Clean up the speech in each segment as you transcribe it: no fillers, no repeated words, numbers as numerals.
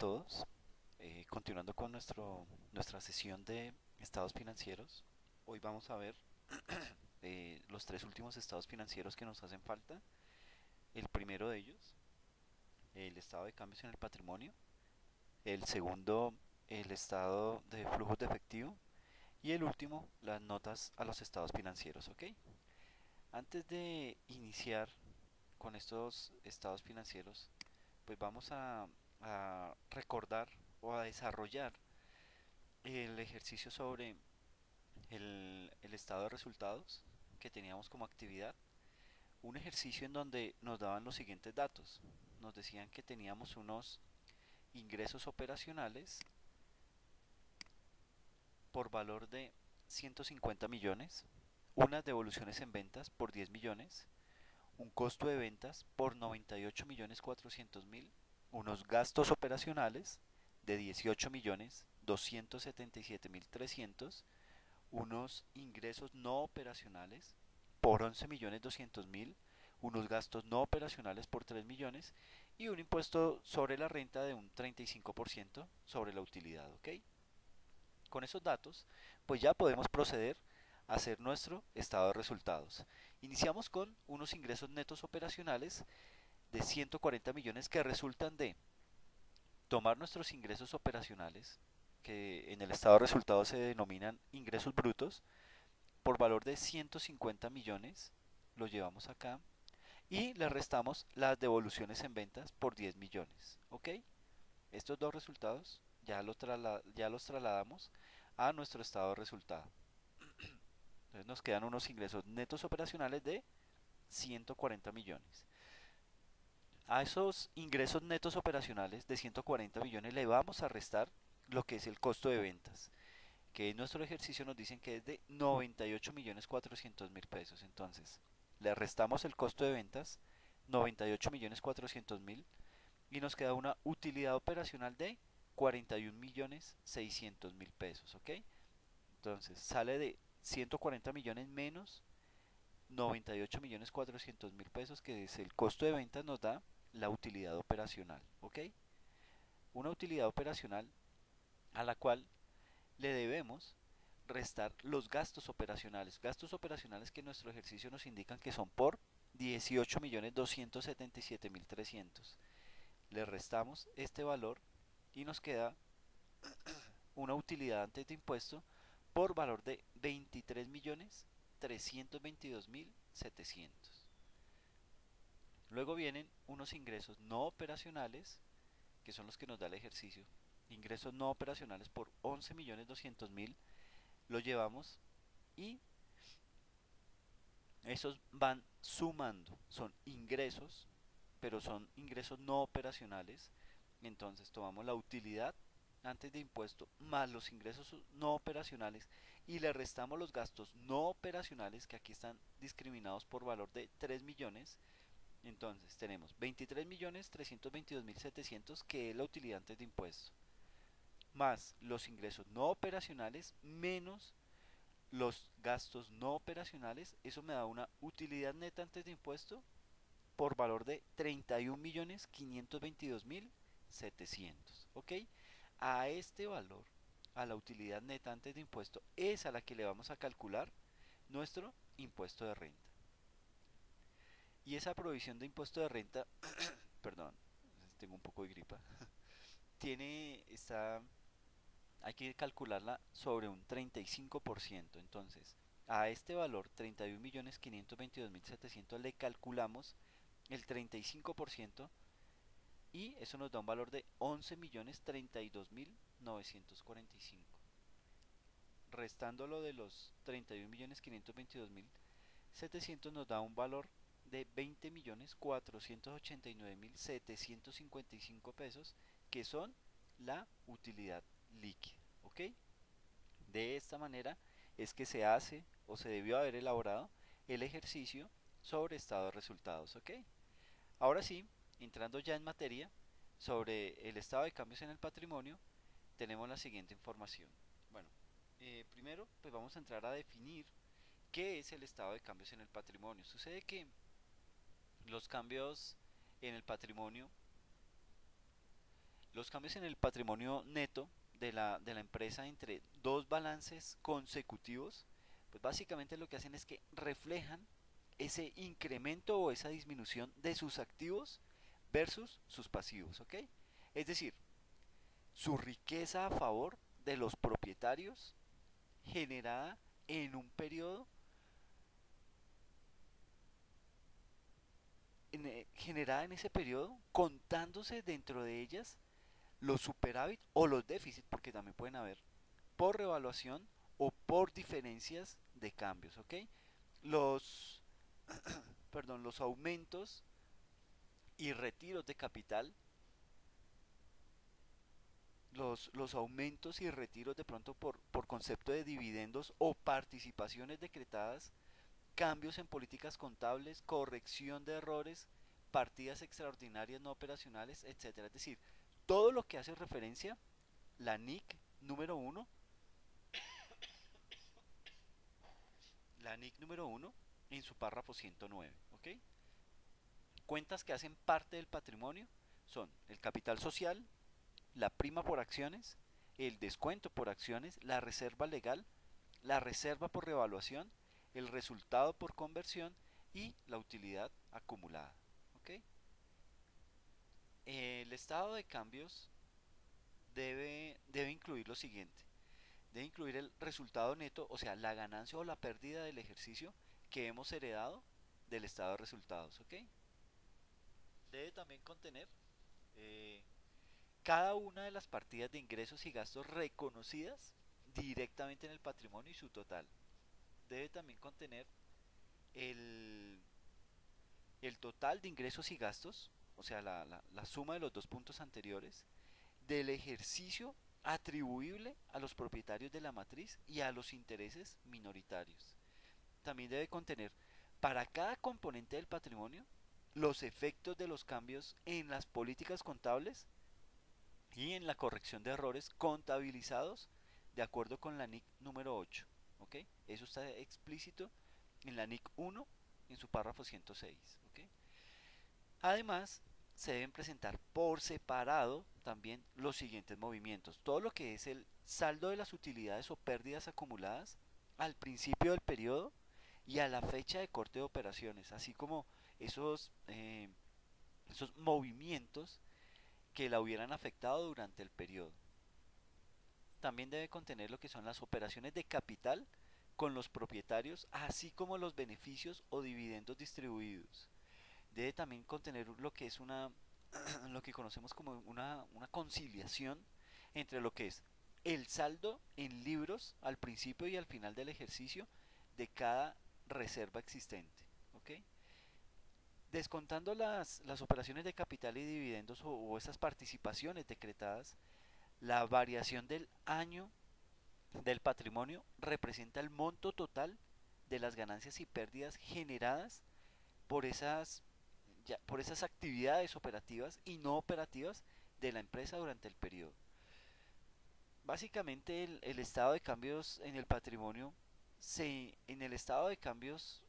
todos. Continuando con nuestra sesión de estados financieros, hoy vamos a ver los tres últimos estados financieros que nos hacen falta. El primero de ellos, el estado de cambios en el patrimonio. El segundo, el estado de flujos de efectivo. Y el último, las notas a los estados financieros, ¿ok? Antes de iniciar con estos estados financieros, pues vamos a recordar o a desarrollar el ejercicio sobre el estado de resultados que teníamos como actividad. Un ejercicio en donde nos daban los siguientes datos. Nos decían que teníamos unos ingresos operacionales por valor de 150 millones, unas devoluciones en ventas por 10 millones, un costo de ventas por 98 millones 400 mil, unos gastos operacionales de 18 millones 277 mil 300, unos ingresos no operacionales por 11 millones 200 mil, unos gastos no operacionales por 3 millones y un impuesto sobre la renta de un 35% sobre la utilidad, ¿ok? Con esos datos, pues ya podemos proceder a hacer nuestro estado de resultados. Iniciamos con unos ingresos netos operacionales de 140 millones que resultan de tomar nuestros ingresos operacionales, que en el estado de resultados se denominan ingresos brutos, por valor de 150 millones, lo llevamos acá, y le restamos las devoluciones en ventas por 10 millones, ¿ok? Estos dos resultados ya los trasladamos a nuestro estado de resultado. Entonces nos quedan unos ingresos netos operacionales de 140 millones. A esos ingresos netos operacionales de 140 millones le vamos a restar lo que es el costo de ventas, que en nuestro ejercicio nos dicen que es de 98 millones 400 mil pesos. Entonces, le restamos el costo de ventas, 98 millones 400 mil, y nos queda una utilidad operacional de 41 millones 600 mil pesos, ¿ok? Entonces, sale de 140 millones menos 98 millones 400 mil pesos, que es el costo de ventas, nos da la utilidad operacional, ¿ok? Una utilidad operacional a la cual le debemos restar los gastos operacionales que en nuestro ejercicio nos indican que son por 18 millones 277 mil 300. Le restamos este valor y nos queda una utilidad antes de impuesto por valor de 23 millones 322 mil 700. Luego vienen unos ingresos no operacionales, que son los que nos da el ejercicio. Ingresos no operacionales por 11 millones 200 mil, lo llevamos y esos van sumando. Son ingresos, pero son ingresos no operacionales. Entonces tomamos la utilidad antes de impuesto más los ingresos no operacionales y le restamos los gastos no operacionales, que aquí están discriminados por valor de 3 millones. Entonces tenemos 23 millones 322 mil 700, que es la utilidad antes de impuesto, más los ingresos no operacionales menos los gastos no operacionales. Eso me da una utilidad neta antes de impuesto por valor de 31 millones 522 mil 700, ¿ok? A este valor, a la utilidad neta antes de impuesto, es a la que le vamos a calcular nuestro impuesto de renta. Y esa provisión de impuesto de renta, perdón, tengo un poco de gripa, hay que calcularla sobre un 35%. Entonces, a este valor, 31.522.700, le calculamos el 35% y eso nos da un valor de 11.032.945. Restándolo de los 31.522.700 nos da un valor de 20.489.755 pesos, que son la utilidad líquida, ¿ok? De esta manera es que se hace o se debió haber elaborado el ejercicio sobre estado de resultados, ¿ok? Ahora sí, entrando ya en materia sobre el estado de cambios en el patrimonio, tenemos la siguiente información. Bueno, primero pues vamos a entrar a definir qué es el estado de cambios en el patrimonio. Sucede que los cambios en el patrimonio Los cambios en el patrimonio neto de la empresa entre dos balances consecutivos, pues básicamente lo que hacen es que reflejan ese incremento o esa disminución de sus activos versus sus pasivos, ¿ok? Es decir, su riqueza a favor de los propietarios generada en un periodo, generada en ese periodo, contándose dentro de ellas los superávit o los déficits, porque también pueden haber, por revaluación o por diferencias de cambios, ¿ok? Los, los aumentos y retiros de capital, los aumentos y retiros de pronto por concepto de dividendos o participaciones decretadas, cambios en políticas contables, corrección de errores, partidas extraordinarias no operacionales, etcétera. Es decir, todo lo que hace referencia la NIC número uno, la NIC número uno en su párrafo 109, ¿ok? Cuentas que hacen parte del patrimonio son el capital social, la prima por acciones, el descuento por acciones, la reserva legal, la reserva por revaluación, el resultado por conversión y la utilidad acumulada. ¿Ok? El estado de cambios debe incluir lo siguiente. Debe incluir el resultado neto, o sea, la ganancia o la pérdida del ejercicio que hemos heredado del estado de resultados. ¿Ok? Debe también contener eh, cada una de las partidas de ingresos y gastos reconocidas directamente en el patrimonio y su total. Debe también contener el, el total de ingresos y gastos, o sea, la suma de los dos puntos anteriores, del ejercicio atribuible a los propietarios de la matriz y a los intereses minoritarios. También debe contener para cada componente del patrimonio los efectos de los cambios en las políticas contables y en la corrección de errores contabilizados de acuerdo con la NIC número 8. ¿Ok? Eso está explícito en la NIC 1 en su párrafo 106. ¿Ok? Además, se deben presentar por separado también los siguientes movimientos. Todo lo que es el saldo de las utilidades o pérdidas acumuladas al principio del periodo y a la fecha de corte de operaciones, así como esos movimientos que la hubieran afectado durante el periodo. También debe contener lo que son las operaciones de capital con los propietarios, así como los beneficios o dividendos distribuidos. Debe también contener lo que es lo que conocemos como una conciliación entre lo que es el saldo en libros al principio y al final del ejercicio de cada reserva existente. ¿Ok? Descontando las operaciones de capital y dividendos o esas participaciones decretadas, la variación del año del patrimonio representa el monto total de las ganancias y pérdidas generadas por por esas actividades operativas y no operativas de la empresa durante el periodo. Básicamente el estado de cambios en el patrimonio, en el estado de cambios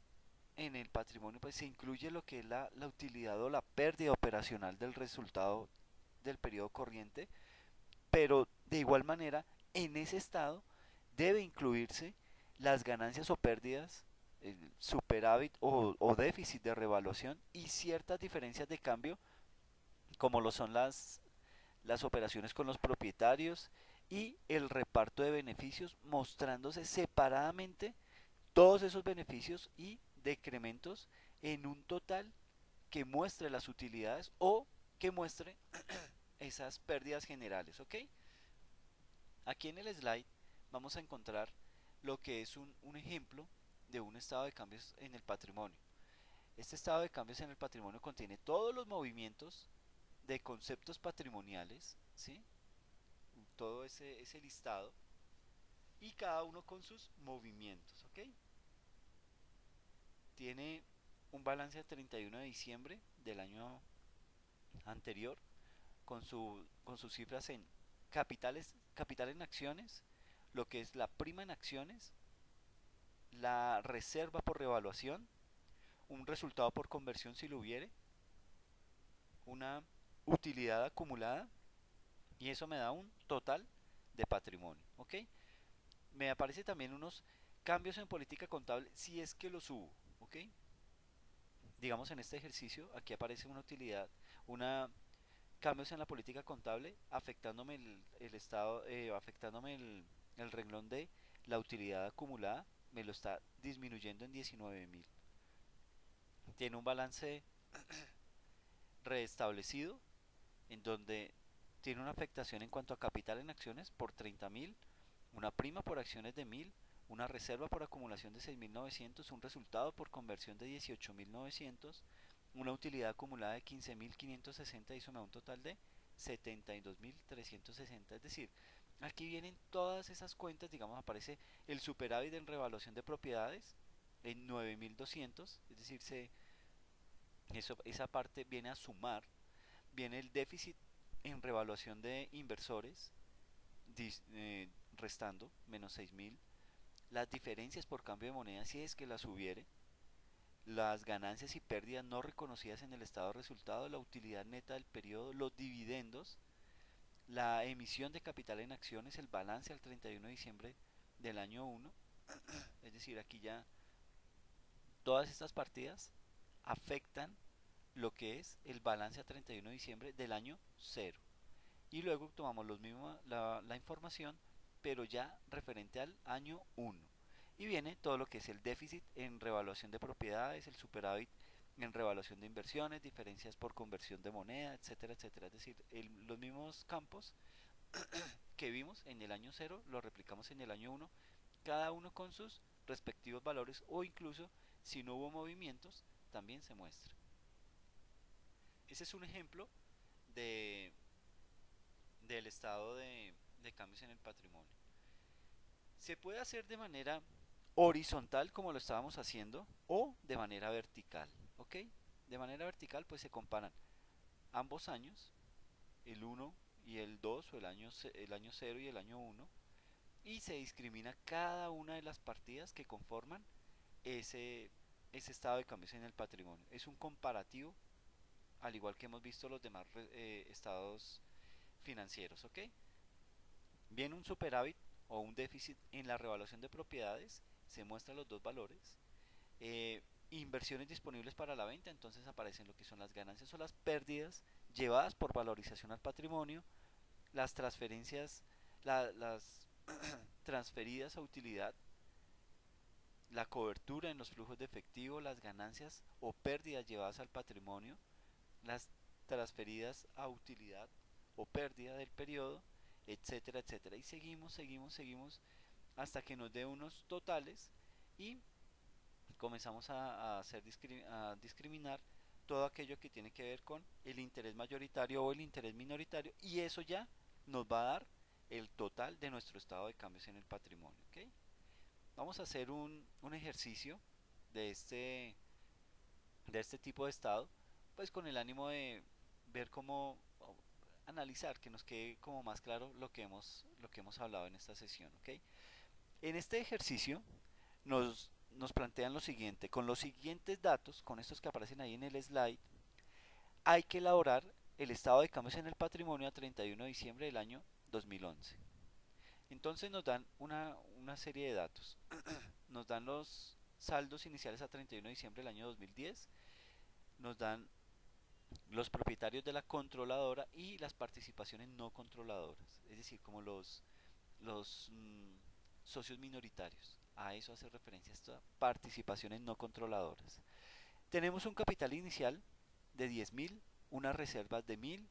en el patrimonio pues se incluye lo que es la utilidad o la pérdida operacional del resultado del periodo corriente, pero de igual manera en ese estado debe incluirse las ganancias o pérdidas, el superávit o déficit de revaluación y ciertas diferencias de cambio como lo son las operaciones con los propietarios y el reparto de beneficios mostrándose separadamente todos esos beneficios y decrementos en un total que muestre las utilidades o que muestre esas pérdidas generales, ¿ok? Aquí en el slide vamos a encontrar lo que es un ejemplo de un estado de cambios en el patrimonio. Este estado de cambios en el patrimonio contiene todos los movimientos de conceptos patrimoniales, ¿sí? Todo ese listado y cada uno con sus movimientos, ¿ok? Tiene un balance de 31 de diciembre del año anterior con sus cifras en capital en acciones, lo que es la prima en acciones, la reserva por revaluación, un resultado por conversión si lo hubiere, una utilidad acumulada y eso me da un total de patrimonio, ¿ok? Me aparece también unos cambios en política contable si es que los hubo, ¿ok? Digamos en este ejercicio, aquí aparece una utilidad, una cambios en la política contable afectándome el estado, afectándome el renglón de la utilidad acumulada, me lo está disminuyendo en 19.000. Tiene un balance reestablecido en donde tiene una afectación en cuanto a capital en acciones por 30.000, una prima por acciones de 1.000, una reserva por acumulación de 6.900, un resultado por conversión de 18.900, una utilidad acumulada de 15.560 y eso me da un total de 72.360. Es decir, aquí vienen todas esas cuentas, digamos, aparece el superávit en revaluación de propiedades en 9.200, es decir, esa parte viene a sumar, viene el déficit en revaluación de inversores restando menos 6.000, las diferencias por cambio de moneda si es que las hubiere, las ganancias y pérdidas no reconocidas en el estado de resultado, la utilidad neta del periodo, los dividendos, la emisión de capital en acciones, el balance al 31 de diciembre del año 1, es decir, aquí ya todas estas partidas afectan lo que es el balance a 31 de diciembre del año 0. Y luego tomamos la información, pero ya referente al año 1. Y viene todo lo que es el déficit en revaluación de propiedades, el superávit en revaluación de inversiones, diferencias por conversión de moneda, etcétera, etcétera. Es decir, los mismos campos que vimos en el año 0 los replicamos en el año 1, cada uno con sus respectivos valores o incluso si no hubo movimientos, también se muestra. Ese es un ejemplo de, del estado de cambios en el patrimonio. Se puede hacer de manera horizontal como lo estábamos haciendo o de manera vertical, ¿ok? De manera vertical pues se comparan ambos años, el 1 y el 2 o el año 0 y el año 1 y se discrimina cada una de las partidas que conforman ese, ese estado de cambios en el patrimonio. Es un comparativo al igual que hemos visto los demás estados financieros, ¿ok? Viene un superávit o un déficit en la revaluación de propiedades, se muestran los dos valores. Inversiones disponibles para la venta, entonces aparecen lo que son las ganancias o las pérdidas llevadas por valorización al patrimonio, las transferencias, las transferidas a utilidad, la cobertura en los flujos de efectivo, las ganancias o pérdidas llevadas al patrimonio, las transferidas a utilidad o pérdida del periodo, etcétera, etcétera. Y seguimos hasta que nos dé unos totales y comenzamos a discriminar todo aquello que tiene que ver con el interés mayoritario o el interés minoritario y eso ya nos va a dar el total de nuestro estado de cambios en el patrimonio. ¿Okay? Vamos a hacer un ejercicio de de este tipo de estado, pues con el ánimo de ver cómo analizar, que nos quede como más claro lo que hemos hablado en esta sesión. ¿Okay? En este ejercicio nos plantean lo siguiente, con los siguientes datos, con estos que aparecen ahí en el slide, hay que elaborar el estado de cambios en el patrimonio a 31 de diciembre del año 2011. Entonces nos dan una serie de datos. Nos dan los saldos iniciales a 31 de diciembre del año 2010, nos dan los propietarios de la controladora y las participaciones no controladoras, es decir, como los socios minoritarios. A eso hace referencia estas participaciones no controladoras. Tenemos un capital inicial de 10.000, unas reservas de 1.000,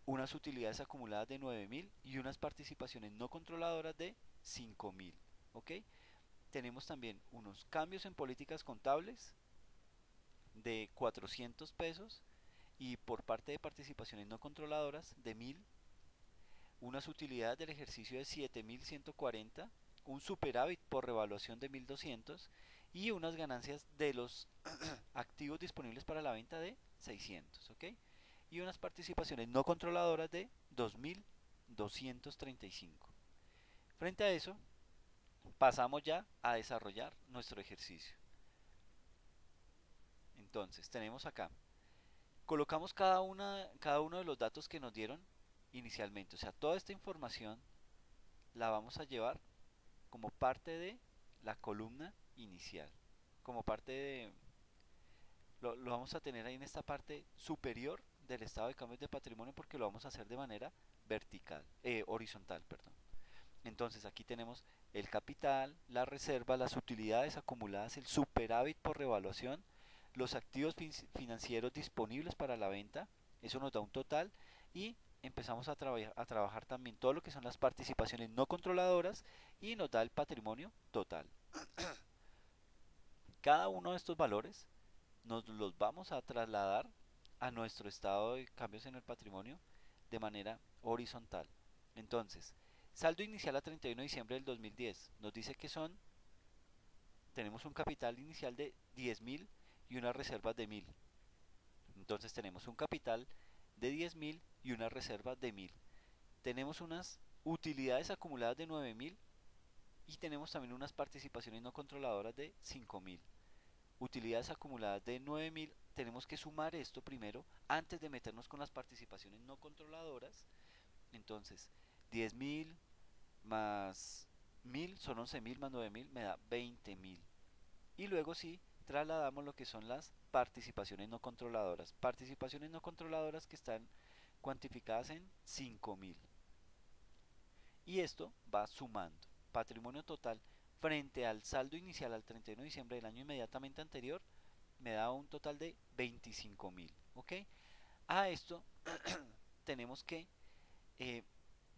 unas utilidades acumuladas de 9.000 y unas participaciones no controladoras de 5.000. ¿Ok? Tenemos también unos cambios en políticas contables de 400 pesos y por parte de participaciones no controladoras de 1.000, unas utilidades del ejercicio de 7.140, un superávit por revaluación de 1.200 y unas ganancias de los activos disponibles para la venta de 600, ¿ok? Y unas participaciones no controladoras de 2.235. Frente a eso, pasamos ya a desarrollar nuestro ejercicio. Entonces, tenemos acá, colocamos cada uno de los datos que nos dieron inicialmente. O sea, toda esta información la vamos a llevar como parte de la columna inicial, como parte de, lo vamos a tener ahí en esta parte superior del estado de cambios de patrimonio porque lo vamos a hacer de manera vertical, horizontal, perdón. Entonces aquí tenemos el capital, la reserva, las utilidades acumuladas, el superávit por revaluación, los activos financieros disponibles para la venta, eso nos da un total y empezamos a trabajar también todo lo que son las participaciones no controladoras y nos da el patrimonio total. Cada uno de estos valores nos los vamos a trasladar a nuestro estado de cambios en el patrimonio de manera horizontal. Entonces, saldo inicial a 31 de diciembre del 2010 nos dice que tenemos un capital inicial de 10.000 y unas reservas de 1.000. Entonces tenemos un capital de 10.000 y unas reservas de 1.000. Tenemos unas utilidades acumuladas de 9.000 y tenemos también unas participaciones no controladoras de 5.000. Utilidades acumuladas de 9.000, tenemos que sumar esto primero antes de meternos con las participaciones no controladoras. Entonces, 10.000 más 1.000 son 11.000 más 9.000 me da 20.000. Y luego sí, trasladamos lo que son las participaciones no controladoras. Participaciones no controladoras que están cuantificadas en 5.000. Y esto va sumando. Patrimonio total frente al saldo inicial al 31 de diciembre del año inmediatamente anterior me da un total de 25.000. ¿Ok? A esto tenemos que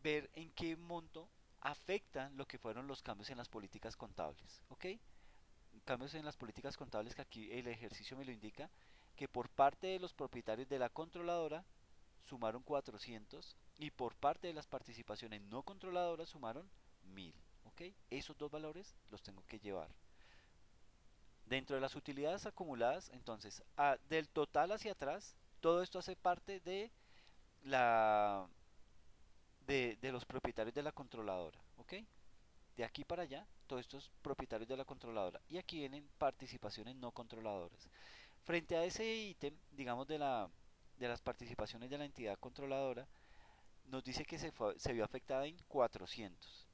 ver en qué monto afectan lo que fueron los cambios en las políticas contables. ¿Ok? Cambios en las políticas contables que aquí el ejercicio me lo indica, que por parte de los propietarios de la controladora sumaron 400 y por parte de las participaciones no controladoras sumaron 1.000. ¿Ok? Esos dos valores los tengo que llevar. Dentro de las utilidades acumuladas, entonces, del total hacia atrás, todo esto hace parte de la de los propietarios de la controladora, ¿ok? De aquí para allá, todos estos propietarios de la controladora. Y aquí vienen participaciones no controladoras. Frente a ese ítem, digamos, de las participaciones de la entidad controladora, nos dice que se vio afectada en 400.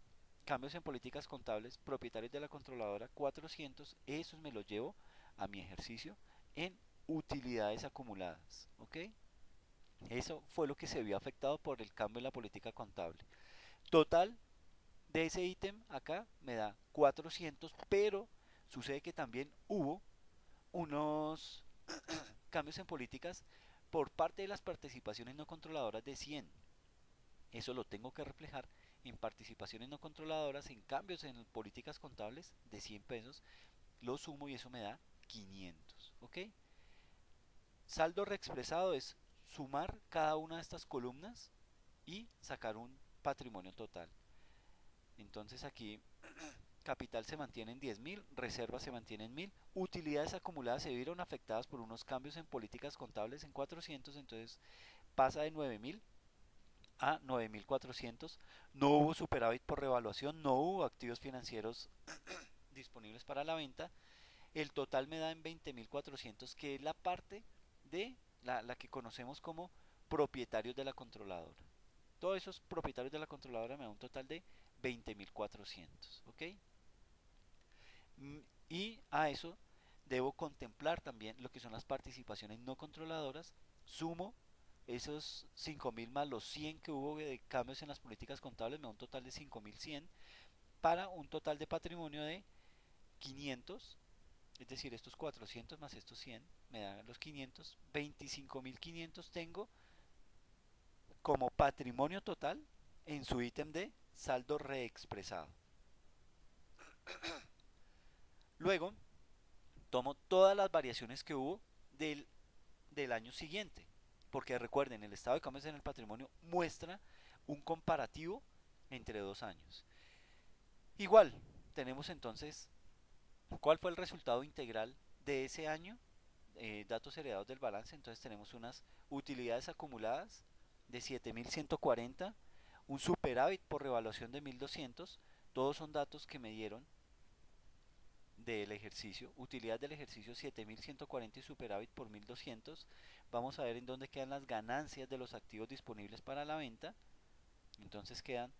Cambios en políticas contables, propietarios de la controladora, 400. Esos me los llevo a mi ejercicio en utilidades acumuladas. ¿Ok? Eso fue lo que se vio afectado por el cambio en la política contable. Total de ese ítem acá me da 400, pero sucede que también hubo unos cambios en políticas por parte de las participaciones no controladoras de 100. Eso lo tengo que reflejar en participaciones no controladoras, en cambios en políticas contables de 100 pesos, lo sumo y eso me da 500. ¿Ok? Saldo reexpresado es sumar cada una de estas columnas y sacar un patrimonio total. Entonces aquí capital se mantiene en 10.000, reservas se mantienen en 1.000, utilidades acumuladas se vieron afectadas por unos cambios en políticas contables en 400, entonces pasa de 9.000 a 9.400. No hubo superávit por revaluación, no hubo activos financieros disponibles para la venta. El total me da en 20.400, que es la parte de la que conocemos como propietarios de la controladora. Todos esos propietarios de la controladora me da un total de 20.400. ¿Ok? Y a eso debo contemplar también lo que son las participaciones no controladoras. Sumo esos 5.000 más los 100 que hubo de cambios en las políticas contables, me da un total de 5.100 para un total de patrimonio de 500. Es decir, estos 400 más estos 100 me dan los 500. 25.500 tengo como patrimonio total en su ítem de saldo reexpresado. Luego, tomo todas las variaciones que hubo del año siguiente. Porque recuerden, el estado de cambios en el patrimonio muestra un comparativo entre 2 años. Igual, tenemos entonces cuál fue el resultado integral de ese año, datos heredados del balance. Entonces tenemos unas utilidades acumuladas de 7.140, un superávit por revaluación de 1.200. Todos son datos que me dieron del ejercicio, utilidad del ejercicio 7.140 y superávit por 1.200. Vamos a ver en dónde quedan las ganancias de los activos disponibles para la venta. Entonces quedan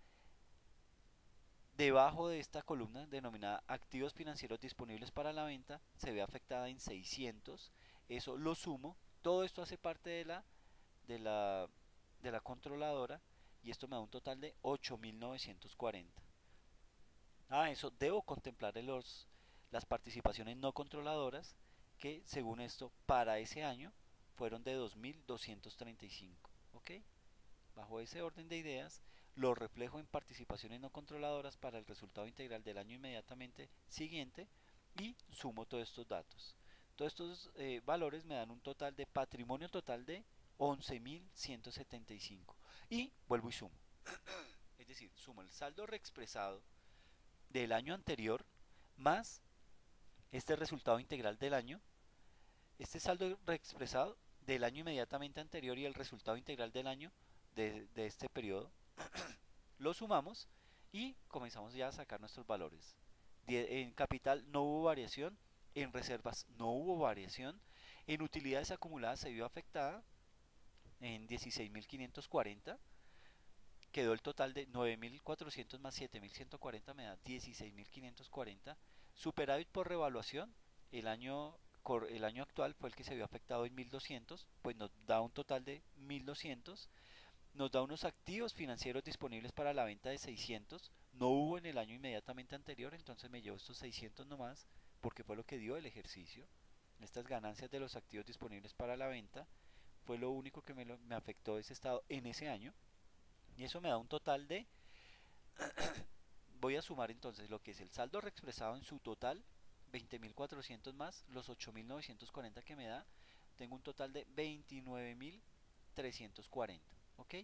debajo de esta columna denominada activos financieros disponibles para la venta, se ve afectada en 600. Eso lo sumo. Todo esto hace parte de la, de la controladora y esto me da un total de 8.940. Eso debo contemplar en las participaciones no controladoras que según esto para ese año fueron de 2.235. ¿Ok? Bajo ese orden de ideas, lo reflejo en participaciones no controladoras para el resultado integral del año inmediatamente siguiente y sumo todos estos datos. Todos estos valores me dan un total de patrimonio total de 11.175. Y vuelvo y sumo. Es decir, sumo el saldo reexpresado del año anterior más este resultado integral del año, este saldo reexpresado del año inmediatamente anterior y el resultado integral del año de este periodo, lo sumamos y comenzamos ya a sacar nuestros valores. En capital no hubo variación, en reservas no hubo variación, en utilidades acumuladas se vio afectada en 16.540, quedó el total de 9.400 más 7.140 me da 16.540. Superávit por revaluación, el año, el año actual fue el que se vio afectado en 1.200, pues nos da un total de 1.200. Nos da unos activos financieros disponibles para la venta de 600. No hubo en el año inmediatamente anterior, entonces me llevo estos 600 nomás, porque fue lo que dio el ejercicio. Estas ganancias de los activos disponibles para la venta fue lo único que me afectó ese estado en ese año. Y eso me da un total de, voy a sumar entonces lo que es el saldo reexpresado en su total, 20.400 más los 8.940 que me da, tengo un total de 29.340. ¿Ok?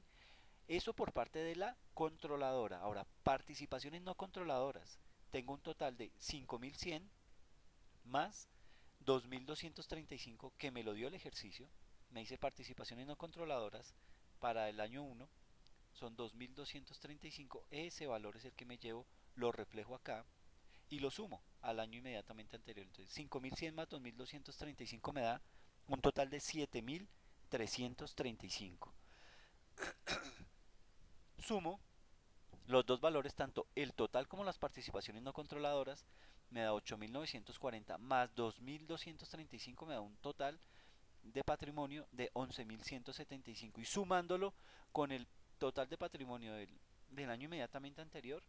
Eso por parte de la controladora. Ahora, participaciones no controladoras. Tengo un total de 5.100 más 2.235 que me lo dio el ejercicio. Me dice participaciones no controladoras para el año 1 son 2.235. Ese valor es el que me llevo, lo reflejo acá y lo sumo al año inmediatamente anterior. Entonces 5.100 más 2.235 me da un total de 7.335. Sumo los dos valores, tanto el total como las participaciones no controladoras, me da 8.940 más 2.235 me da un total de patrimonio de 11.175. Y sumándolo con el total de patrimonio del año inmediatamente anterior,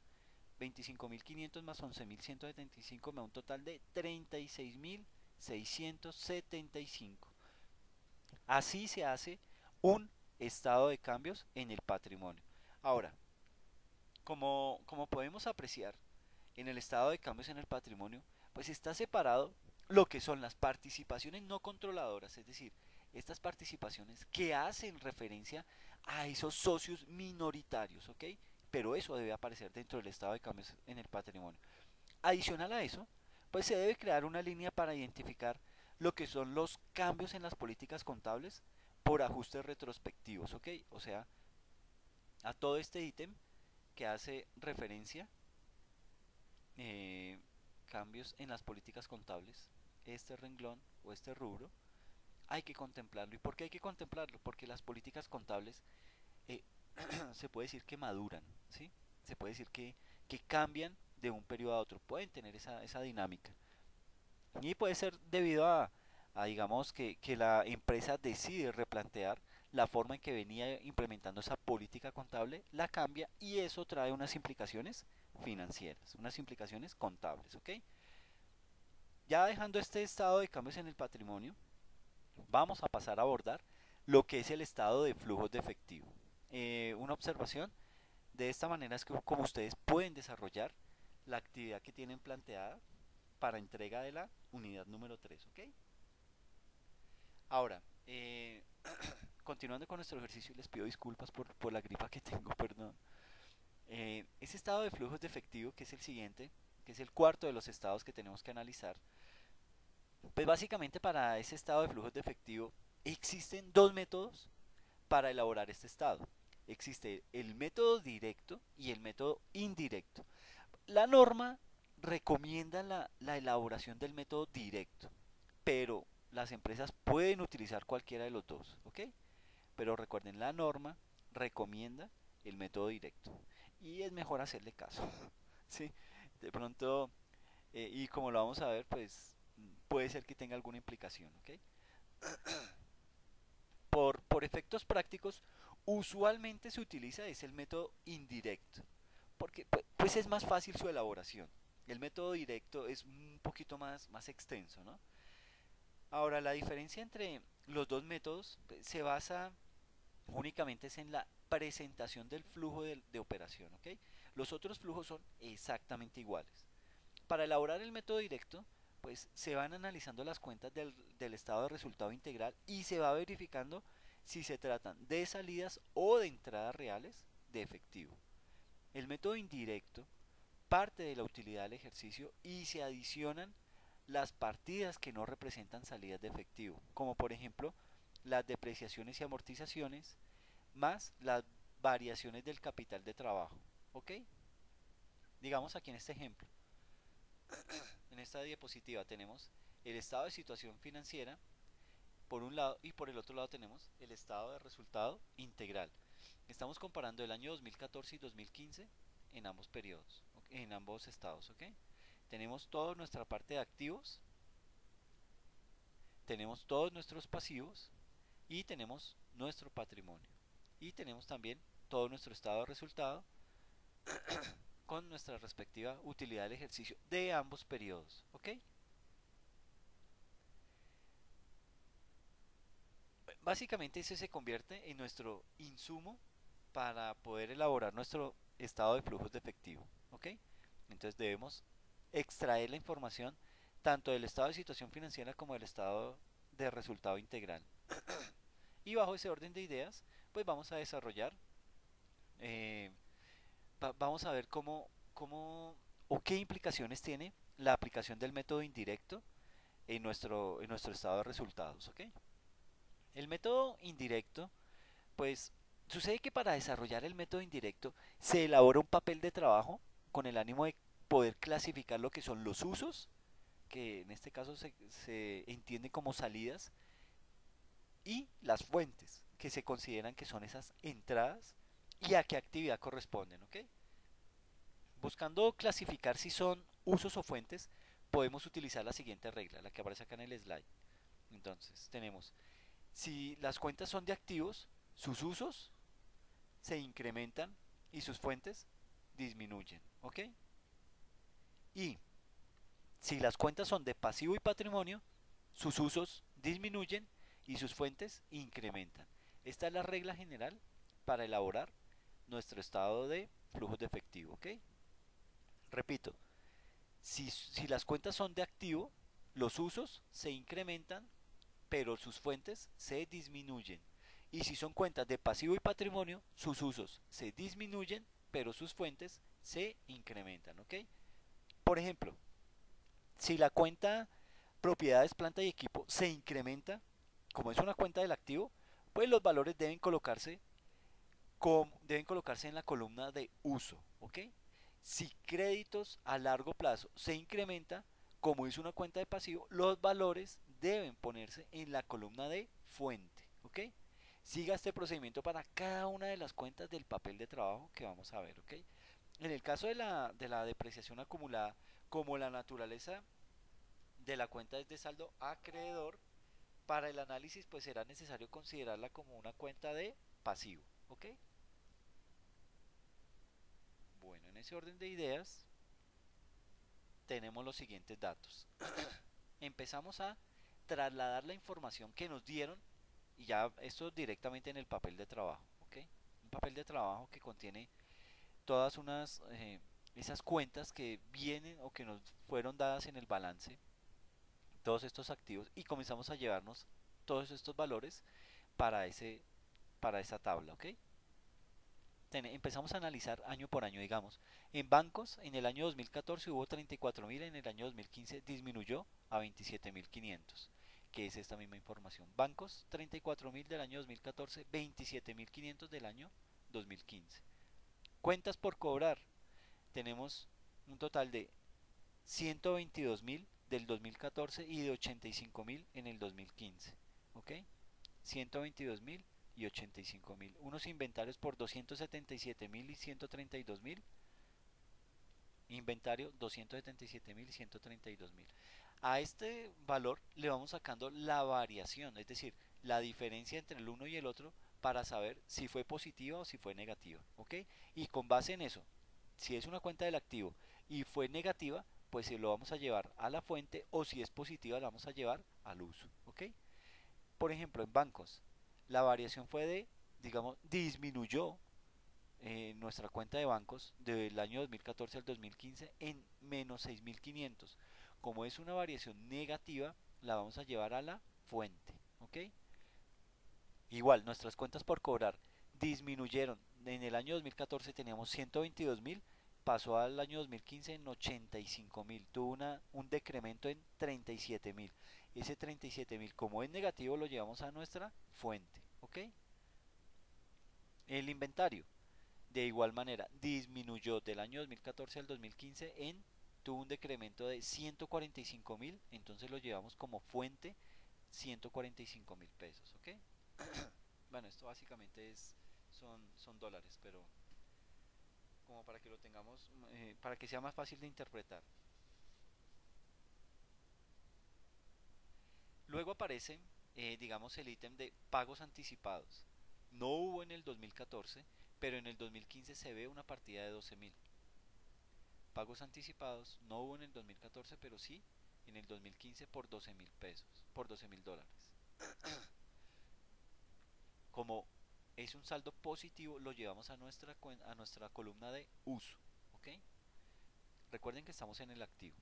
25.500 más 11.175 me da un total de 36.675. Así se hace un estado de cambios en el patrimonio. Ahora, como podemos apreciar, en el estado de cambios en el patrimonio, pues está separado lo que son las participaciones no controladoras, es decir, estas participaciones que hacen referencia a esos socios minoritarios, ¿ok? Pero eso debe aparecer dentro del estado de cambios en el patrimonio. Adicional a eso, pues se debe crear una línea para identificar lo que son los cambios en las políticas contables por ajustes retrospectivos, ¿ok? O sea, a todo este ítem que hace referencia eh, cambios en las políticas contables, este renglón o este rubro, hay que contemplarlo. ¿Y por qué hay que contemplarlo? Porque las políticas contables eh, se puede decir que maduran, ¿sí? Se puede decir que cambian de un periodo a otro, pueden tener esa dinámica. Y puede ser debido digamos, que la empresa decide replantear la forma en que venía implementando esa política contable, la cambia y eso trae unas implicaciones financieras, unas implicaciones contables, ¿ok? Ya dejando este estado de cambios en el patrimonio, vamos a pasar a abordar lo que es el estado de flujos de efectivo. Una observación de esta manera es que como ustedes pueden desarrollar la actividad que tienen planteada para entrega de la unidad número 3, ¿ok? Ahora, continuando con nuestro ejercicio, les pido disculpas por la gripa que tengo, perdón. Ese estado de flujos de efectivo, que es el siguiente, que es el cuarto de los estados que tenemos que analizar, pues básicamente para ese estado de flujos de efectivo existen dos métodos para elaborar este estado. Existe el método directo y el método indirecto. La norma recomienda la elaboración del método directo, pero las empresas pueden utilizar cualquiera de los dos, ¿ok? Pero recuerden, la norma recomienda el método directo. Y es mejor hacerle caso. ¿Sí? De pronto, y como lo vamos a ver, pues puede ser que tenga alguna implicación. ¿Ok? Por efectos prácticos, usualmente se utiliza es el método indirecto, porque pues es más fácil su elaboración. El método directo es un poquito más extenso, ¿no? Ahora, la diferencia entre los dos métodos pues, se basa únicamente es en la presentación del flujo de operación, ¿ok? Los otros flujos son exactamente iguales. Para elaborar el método directo, pues se van analizando las cuentas del estado de resultado integral y se va verificando si se tratan de salidas o de entradas reales de efectivo. El método indirecto parte de la utilidad del ejercicio y se adicionan las partidas que no representan salidas de efectivo, como por ejemplo las depreciaciones y amortizaciones, más las variaciones del capital de trabajo. ¿Ok? Digamos aquí en este ejemplo, en esta diapositiva tenemos el estado de situación financiera por un lado y por el otro lado tenemos el estado de resultado integral. Estamos comparando el año 2014 y 2015 en ambos periodos, en ambos estados. ¿Ok? Tenemos toda nuestra parte de activos, tenemos todos nuestros pasivos y tenemos nuestro patrimonio. Y tenemos también todo nuestro estado de resultado con nuestra respectiva utilidad del ejercicio de ambos periodos. ¿Ok? Básicamente ese se convierte en nuestro insumo para poder elaborar nuestro estado de flujos de efectivo. ¿Ok? Entonces debemos extraer la información tanto del estado de situación financiera como del estado de resultado integral. Y bajo ese orden de ideas, pues vamos a desarrollar, eh, vamos a ver cómo o qué implicaciones tiene la aplicación del método indirecto en nuestro estado de resultados. ¿Ok? El método indirecto, pues sucede que para desarrollar el método indirecto se elabora un papel de trabajo con el ánimo de poder clasificar lo que son los usos, que en este caso se entiende como salidas, y las fuentes, que se consideran que son esas entradas y a qué actividad corresponden. ¿Ok? Buscando clasificar si son usos o fuentes, podemos utilizar la siguiente regla, la que aparece acá en el slide. Entonces, tenemos, si las cuentas son de activos, sus usos se incrementan y sus fuentes disminuyen. ¿Ok? Y si las cuentas son de pasivo y patrimonio, sus usos disminuyen y sus fuentes incrementan. Esta es la regla general para elaborar nuestro estado de flujos de efectivo. ¿Ok? Repito, si las cuentas son de activo, los usos se incrementan, pero sus fuentes se disminuyen. Y si son cuentas de pasivo y patrimonio, sus usos se disminuyen, pero sus fuentes se incrementan. ¿Ok? Por ejemplo, si la cuenta propiedades, planta y equipo se incrementa, como es una cuenta del activo, pues los valores deben colocarse en la columna de uso. ¿Ok? Si créditos a largo plazo se incrementa, como es una cuenta de pasivo, los valores deben ponerse en la columna de fuente. ¿Ok? Siga este procedimiento para cada una de las cuentas del papel de trabajo que vamos a ver. ¿Ok? En el caso de la depreciación acumulada, como la naturaleza de la cuenta es de saldo acreedor, para el análisis pues será necesario considerarla como una cuenta de pasivo. ¿Ok? Bueno, en ese orden de ideas tenemos los siguientes datos. Empezamos a trasladar la información que nos dieron y ya esto directamente en el papel de trabajo. ¿Ok? Un papel de trabajo que contiene todas esas cuentas que vienen o que nos fueron dadas en el balance, todos estos activos, y comenzamos a llevarnos todos estos valores para para esa tabla. ¿Ok? Empezamos a analizar año por año, digamos. En bancos, en el año 2014 hubo 34.000, en el año 2015 disminuyó a 27.500, que es esta misma información. Bancos, 34.000 del año 2014, 27.500 del año 2015. Cuentas por cobrar, tenemos un total de 122.000 del 2014 y de 85.000 en el 2015. ¿Ok? 122.000 y 85.000. Unos inventarios por 277.000 y 132.000. Inventario 277.000 y 132.000. A este valor le vamos sacando la variación, es decir, la diferencia entre el uno y el otro para saber si fue positiva o si fue negativa, ¿ok? Y con base en eso, si es una cuenta del activo y fue negativa, pues se lo vamos a llevar a la fuente, o si es positiva la vamos a llevar al uso, ¿ok? Por ejemplo, en bancos, la variación fue de, digamos, disminuyó nuestra cuenta de bancos del año 2014 al 2015 en menos 6.500. Como es una variación negativa, la vamos a llevar a la fuente, ¿ok? Igual, nuestras cuentas por cobrar disminuyeron. En el año 2014 teníamos 122.000, pasó al año 2015 en 85.000, tuvo un decremento en 37.000. Ese 37.000, como es negativo, lo llevamos a nuestra fuente, ¿ok? El inventario, de igual manera, disminuyó del año 2014 al 2015 tuvo un decremento de 145.000, entonces lo llevamos como fuente 145.000 pesos, ¿ok? Bueno, esto básicamente son dólares, pero como para que lo tengamos, para que sea más fácil de interpretar. Luego aparece, digamos, el ítem de pagos anticipados. No hubo en el 2014, pero en el 2015 se ve una partida de 12.000. Pagos anticipados no hubo en el 2014, pero sí en el 2015 por 12.000 pesos, por 12.000 dólares. Como es un saldo positivo, lo llevamos a nuestra columna de uso, ¿ok? Recuerden que estamos en el activo.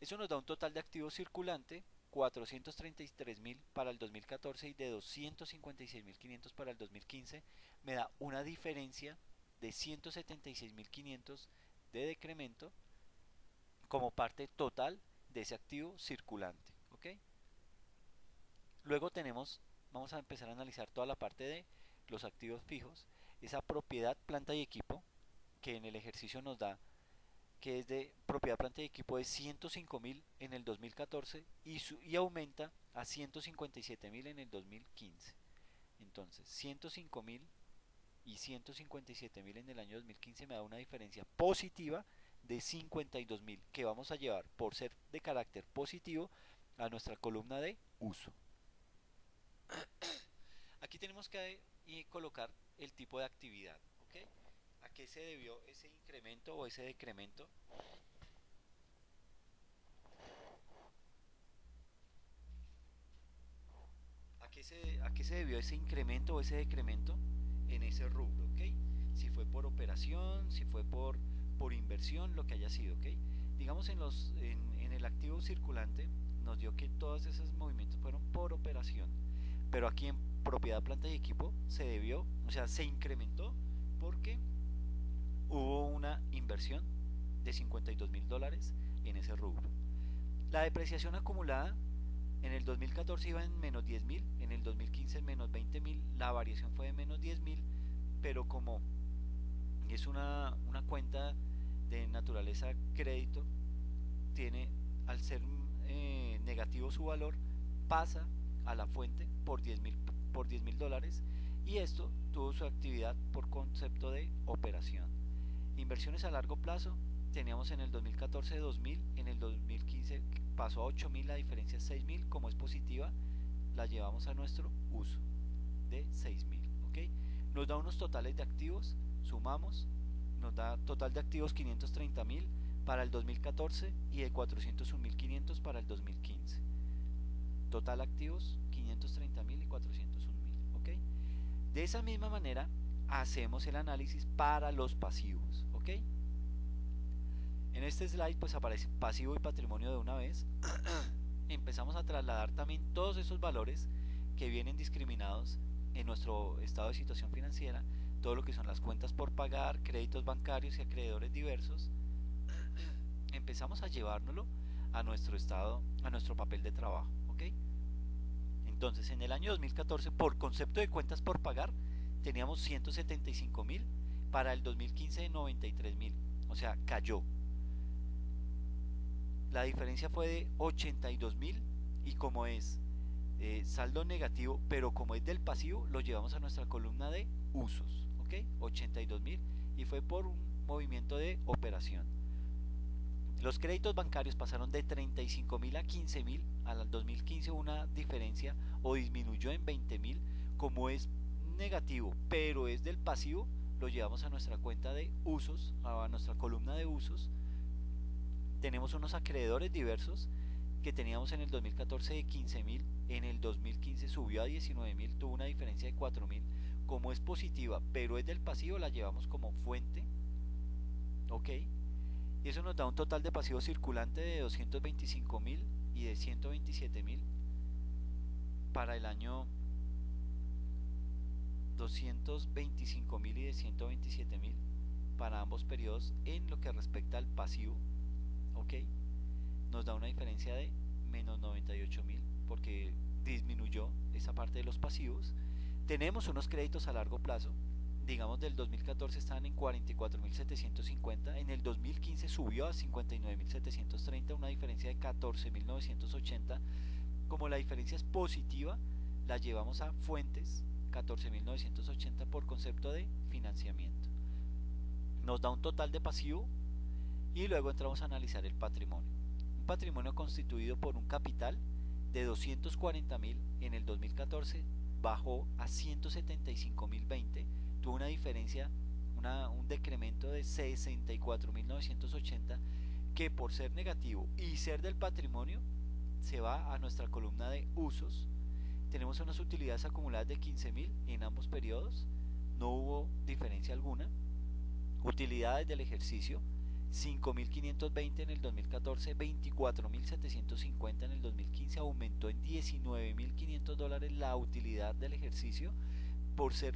Eso nos da un total de activos circulante 433.000 para el 2014 y de 256.500 para el 2015. Me da una diferencia de 176.500 de decremento como parte total de ese activo circulante, ¿ok? Luego vamos a empezar a analizar toda la parte de los activos fijos, esa propiedad, planta y equipo, que en el ejercicio nos da que es de propiedad, planta y equipo de 105.000 en el 2014 y aumenta a 157.000 en el 2015. Entonces, 105.000 y 157.000 en el año 2015 me da una diferencia positiva de 52.000 que vamos a llevar por ser de carácter positivo a nuestra columna de uso. Aquí tenemos que colocar el tipo de actividad, ¿ok? ¿A qué se debió ese incremento o ese decremento? ¿A qué se debió ese incremento o ese decremento en ese rubro? ¿Ok? Si fue por operación, si fue por inversión, lo que haya sido, ¿ok? Digamos en el activo circulante nos dio que todos esos movimientos fueron por operación, pero aquí en propiedad, planta y equipo se debió, o sea, se incrementó porque hubo una inversión de 52.000 dólares en ese rubro. La depreciación acumulada en el 2014 iba en menos 10.000, en el 2015 en menos 20.000, la variación fue de menos 10.000, pero como es una cuenta de naturaleza crédito, tiene, al ser negativo su valor, pasa a la fuente por 10.000 dólares, y esto tuvo su actividad por concepto de operación. Inversiones a largo plazo, teníamos en el 2014 2.000, en el 2015 pasó a 8.000, la diferencia es 6.000, como es positiva, la llevamos a nuestro uso de 6.000, ¿ok? Nos da unos totales de activos, sumamos, nos da total de activos 530.000 para el 2014 y de 401.500 para el 2015. Total activos 530.000 y 401.000, ¿ok? De esa misma manera hacemos el análisis para los pasivos, ¿ok? En este slide pues aparece pasivo y patrimonio de una vez. Empezamos a trasladar también todos esos valores que vienen discriminados en nuestro estado de situación financiera, todo lo que son las cuentas por pagar, créditos bancarios y acreedores diversos. Empezamos a llevárnoslo a nuestro estado, a nuestro papel de trabajo, ¿ok? Entonces, en el año 2014, por concepto de cuentas por pagar, teníamos 175.000, para el 2015 93.000, o sea, cayó. La diferencia fue de 82.000, y como es saldo negativo, pero como es del pasivo, lo llevamos a nuestra columna de usos, ¿ok? 82.000 y fue por un movimiento de operación. Los créditos bancarios pasaron de 35.000 a 15.000. Al 2015 hubo una diferencia o disminuyó en 20.000. Como es negativo, pero es del pasivo, lo llevamos a nuestra cuenta de usos, a nuestra columna de usos. Tenemos unos acreedores diversos que teníamos en el 2014 de 15.000, en el 2015 subió a 19.000, tuvo una diferencia de 4.000. Como es positiva, pero es del pasivo, la llevamos como fuente, ¿ok? Y eso nos da un total de pasivo circulante de 225.000 y de 127.000 para el año, 225.000 y de 127.000 para ambos periodos en lo que respecta al pasivo, ¿ok? Nos da una diferencia de menos 98.000 porque disminuyó esa parte de los pasivos. Tenemos unos créditos a largo plazo, digamos del 2014 estaban en 44.750, en el 2015 subió a 59.730, una diferencia de 14.980. Como la diferencia es positiva, la llevamos a fuentes 14.980 por concepto de financiamiento. Nos da un total de pasivo y luego entramos a analizar el patrimonio. Un patrimonio constituido por un capital de 240.000 en el 2014 bajó a 175.020, tuvo una diferencia, un decremento de 64.980 que por ser negativo y ser del patrimonio se va a nuestra columna de usos. Tenemos unas utilidades acumuladas de 15.000 en ambos periodos, no hubo diferencia alguna. Utilidades del ejercicio 5.520 en el 2014, 24.750 en el 2015, aumentó en $19.500 la utilidad del ejercicio por ser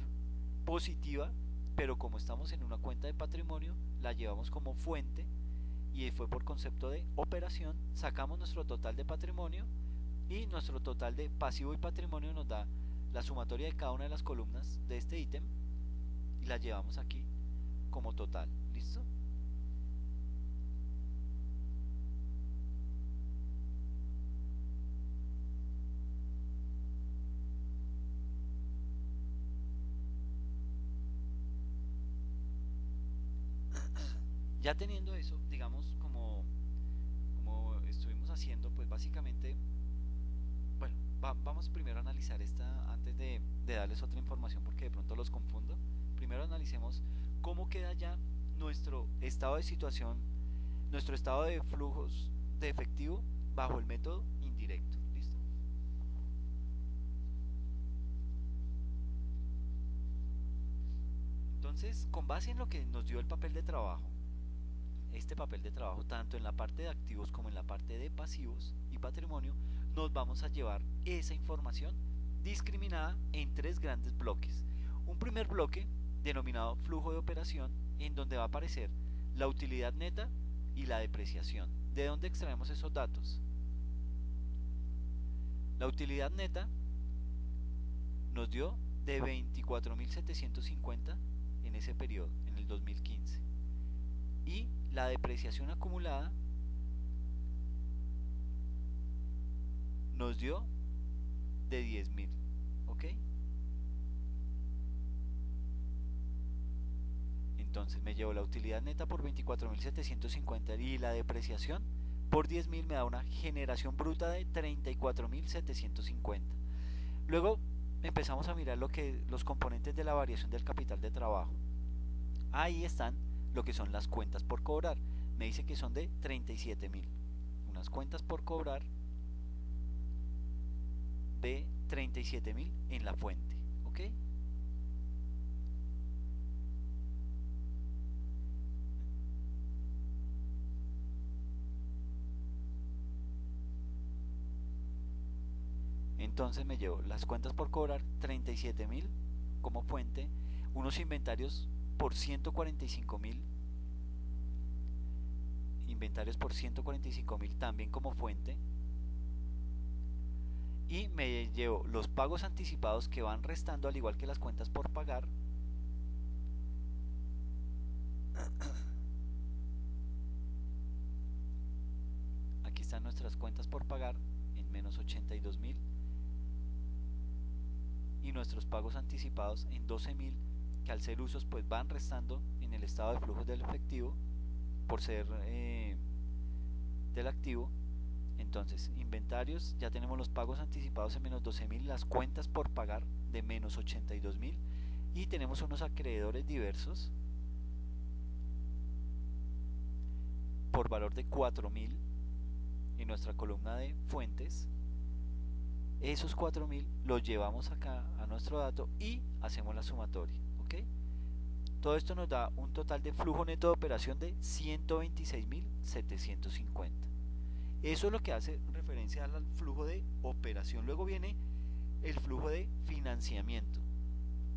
positiva, pero como estamos en una cuenta de patrimonio, la llevamos como fuente y fue por concepto de operación, sacamos nuestro total de patrimonio y nuestro total de pasivo y patrimonio nos da la sumatoria de cada una de las columnas de este ítem y la llevamos aquí como total. ¿Listo? Ya teniendo eso, digamos, como estuvimos haciendo, pues básicamente, bueno, vamos primero a analizar esta antes de darles otra información porque de pronto los confundo. Primero analicemos cómo queda ya nuestro estado de situación, nuestro estado de flujos de efectivo bajo el método indirecto. ¿Listo? Entonces, con base en lo que nos dio el papel de trabajo, este papel de trabajo, tanto en la parte de activos como en la parte de pasivos y patrimonio, nos vamos a llevar esa información discriminada en tres grandes bloques. Un primer bloque denominado flujo de operación, en donde va a aparecer la utilidad neta y la depreciación. ¿De dónde extraemos esos datos? La utilidad neta nos dio de 24.750 en ese periodo, en el 2015. Y la depreciación acumulada nos dio de 10.000, ¿ok? Entonces me llevo la utilidad neta por 24.750 y la depreciación por 10.000 me da una generación bruta de 34.750. Luego empezamos a mirar los componentes de la variación del capital de trabajo. Ahí están lo que son las cuentas por cobrar. Me dice que son de 37.000. Unas cuentas por cobrar de 37.000 en la fuente, ¿ok? Entonces me llevo las cuentas por cobrar 37.000 como fuente, unos inventarios por 145.000, inventarios por 145.000 también como fuente, y me llevo los pagos anticipados que van restando al igual que las cuentas por pagar. Aquí están nuestras cuentas por pagar en menos 82.000 y nuestros pagos anticipados en 12.000, que al ser usos pues van restando en el estado de flujos del efectivo por ser del activo. Entonces, inventarios, ya tenemos los pagos anticipados en menos 12.000, las cuentas por pagar de menos 82.000 y tenemos unos acreedores diversos por valor de 4.000 en nuestra columna de fuentes. Esos 4.000 los llevamos acá a nuestro dato y hacemos la sumatoria, ¿ok? Todo esto nos da un total de flujo neto de operación de 126.750. Eso es lo que hace referencia al flujo de operación. Luego viene el flujo de financiamiento.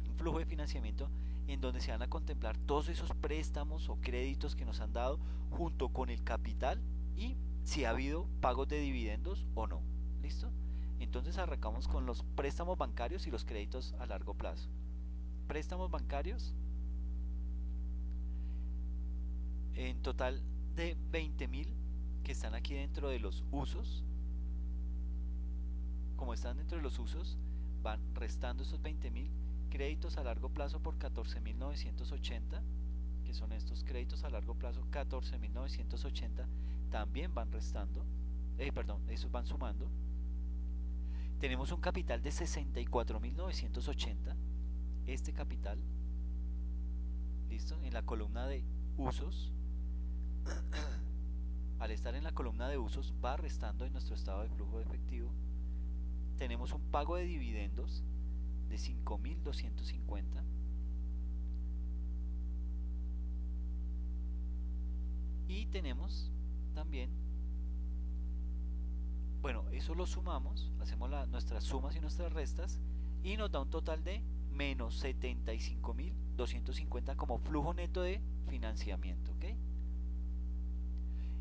Un flujo de financiamiento en donde se van a contemplar todos esos préstamos o créditos que nos han dado junto con el capital y si ha habido pagos de dividendos o no. ¿Listo? Entonces arrancamos con los préstamos bancarios y los créditos a largo plazo. Préstamos bancarios en total de 20.000 que están aquí dentro de los usos. Como están dentro de los usos, van restando esos 20.000. Créditos a largo plazo por 14.980, que son estos créditos a largo plazo, 14.980 también van restando, perdón, esos van sumando. Tenemos un capital de 64.980, este capital, listo, en la columna de usos. Al estar en la columna de usos va restando en nuestro estado de flujo de efectivo. Tenemos un pago de dividendos de 5.250 y tenemos también, bueno, eso lo sumamos, hacemos nuestras sumas y nuestras restas y nos da un total de menos 75.250 como flujo neto de financiamiento, ¿ok?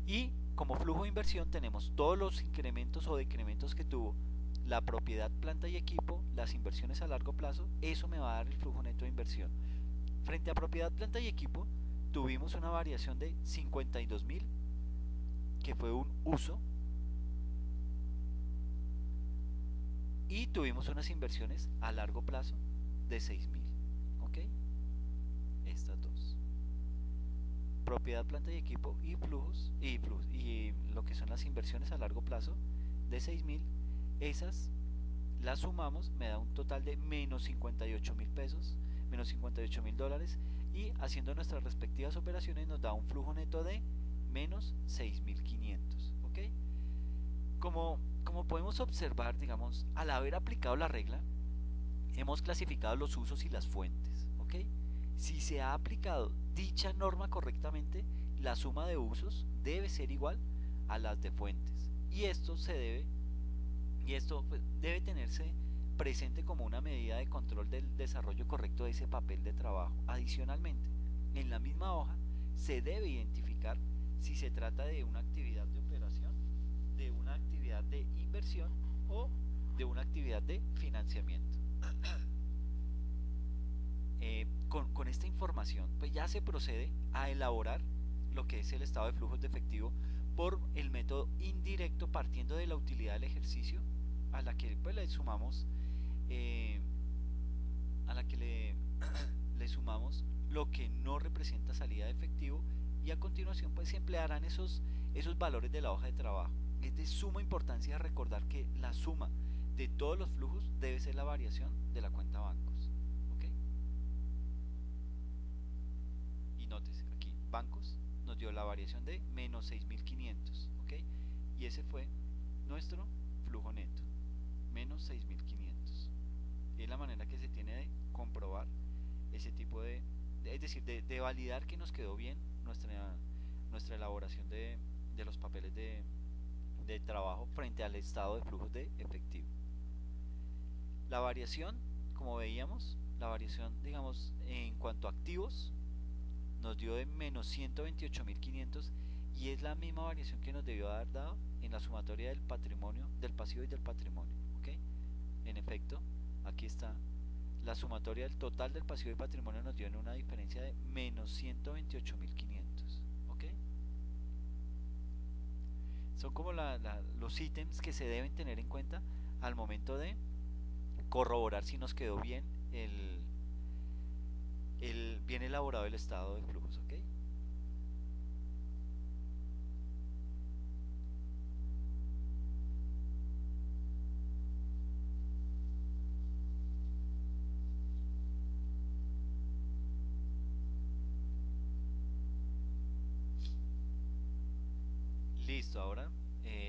Y como flujo de inversión tenemos todos los incrementos o decrementos que tuvo la propiedad, planta y equipo, las inversiones a largo plazo. Eso me va a dar el flujo neto de inversión. Frente a propiedad, planta y equipo tuvimos una variación de 52.000 que fue un uso y tuvimos unas inversiones a largo plazo de 6.000, ¿ok? Estas dos, propiedad, planta y equipo y flujos y lo que son las inversiones a largo plazo de 6.000. Esas las sumamos, me da un total de menos 58.000 pesos, menos 58.000 dólares, y haciendo nuestras respectivas operaciones nos da un flujo neto de menos 6.500, ¿ok? Como podemos observar, digamos, al haber aplicado la regla, hemos clasificado los usos y las fuentes, ¿ok? Si se ha aplicado dicha norma correctamente, la suma de usos debe ser igual a las de fuentes, y esto pues, debe tenerse presente como una medida de control del desarrollo correcto de ese papel de trabajo. Adicionalmente, en la misma hoja se debe identificar si se trata de una actividad de operación, de una actividad de inversión o de una actividad de financiamiento. Con esta información, pues ya se procede a elaborar lo que es el estado de flujos de efectivo por el método indirecto, partiendo de la utilidad del ejercicio a la que pues le sumamos a la que le sumamos lo que no representa salida de efectivo, y a continuación pues se emplearán esos valores de la hoja de trabajo. Es de suma importancia recordar que la suma de todos los flujos debe ser la variación de la cuenta bancos, ¿ok? Y nótese, aquí bancos nos dio la variación de menos 6.500, ¿ok? Y ese fue nuestro flujo neto, menos 6.500. Y es la manera que se tiene de comprobar ese tipo es decir, de validar que nos quedó bien nuestra elaboración de los papeles de trabajo frente al estado de flujos de efectivo. La variación, como veíamos, la variación, digamos, en cuanto a activos, nos dio de menos 128.500 y es la misma variación que nos debió haber dado en la sumatoria del patrimonio, del pasivo y del patrimonio, ¿ok? En efecto, aquí está la sumatoria del total del pasivo y patrimonio, nos dio en una diferencia de menos 128.500, ¿ok? Son como los ítems que se deben tener en cuenta al momento de corroborar si nos quedó bien bien elaborado el estado de flujos, ¿ok? Listo, ahora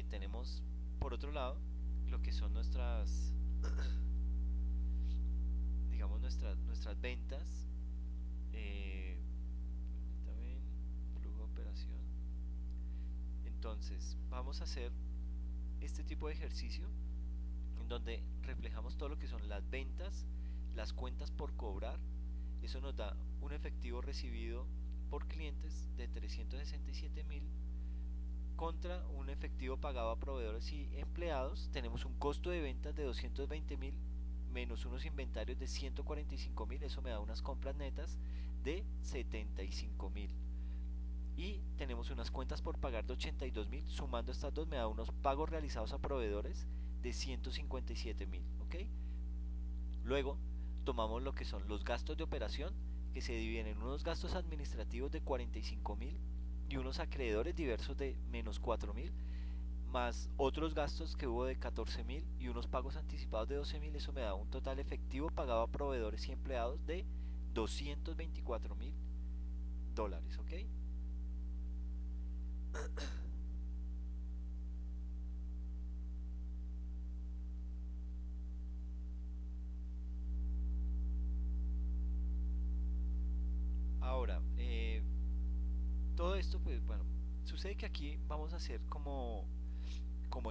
tenemos por otro lado lo que son nuestras, digamos, nuestras ventas. Permítame, flujo de operación. Entonces, vamos a hacer este tipo de ejercicio en donde reflejamos todo lo que son las ventas, las cuentas por cobrar. Eso nos da un efectivo recibido por clientes de 367.000 contra un efectivo pagado a proveedores y empleados. Tenemos un costo de ventas de 220.000 menos unos inventarios de 145.000. Eso me da unas compras netas de 75.000. Y tenemos unas cuentas por pagar de 82.000. Sumando estas dos me da unos pagos realizados a proveedores de 157.000. ¿Ok? Luego tomamos lo que son los gastos de operación, que se dividen en unos gastos administrativos de 45.000 y unos acreedores diversos de menos 4.000, más otros gastos que hubo de 14.000 y unos pagos anticipados de 12.000. Eso me da un total efectivo pagado a proveedores y empleados de $224.000. ¿Ok? Ahora, todo esto, pues bueno, sucede que aquí vamos a hacer como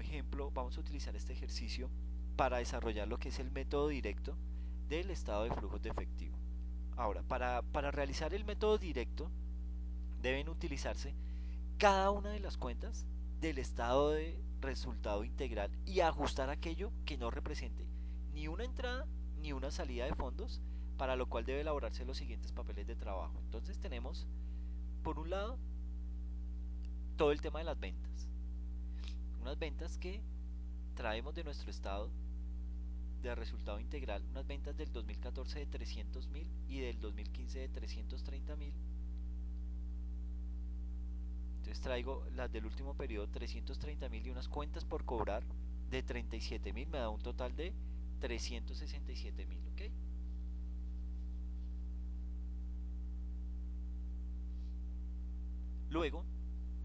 ejemplo, vamos a utilizar este ejercicio para desarrollar lo que es el método directo del estado de flujos de efectivo. Ahora, para realizar el método directo, deben utilizarse cada una de las cuentas del estado de resultado integral y ajustar aquello que no represente ni una entrada ni una salida de fondos, para lo cual debe elaborarse los siguientes papeles de trabajo. Entonces tenemos, por un lado, todo el tema de las ventas. Unas ventas que traemos de nuestro estado de resultado integral, unas ventas del 2014 de 300.000 y del 2015 de 330.000. Entonces traigo las del último periodo, 330.000, y unas cuentas por cobrar de 37.000. Me da un total de 367.000. ¿Ok? Luego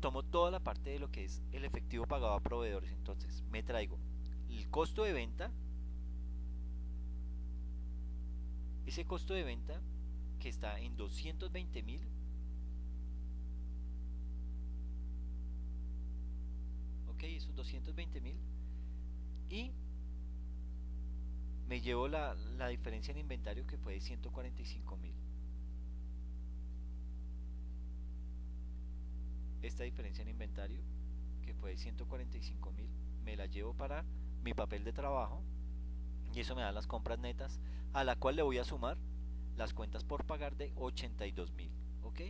tomo toda la parte de lo que es el efectivo pagado a proveedores. Entonces me traigo el costo de venta. Ese costo de venta que está en 220.000. Ok, esos 220.000. Y me llevo la diferencia en inventario, que fue de 145.000. Esta diferencia en inventario, que fue de 145.000, me la llevo para mi papel de trabajo. Y eso me da las compras netas, a la cual le voy a sumar las cuentas por pagar de 82.000. ¿Ok?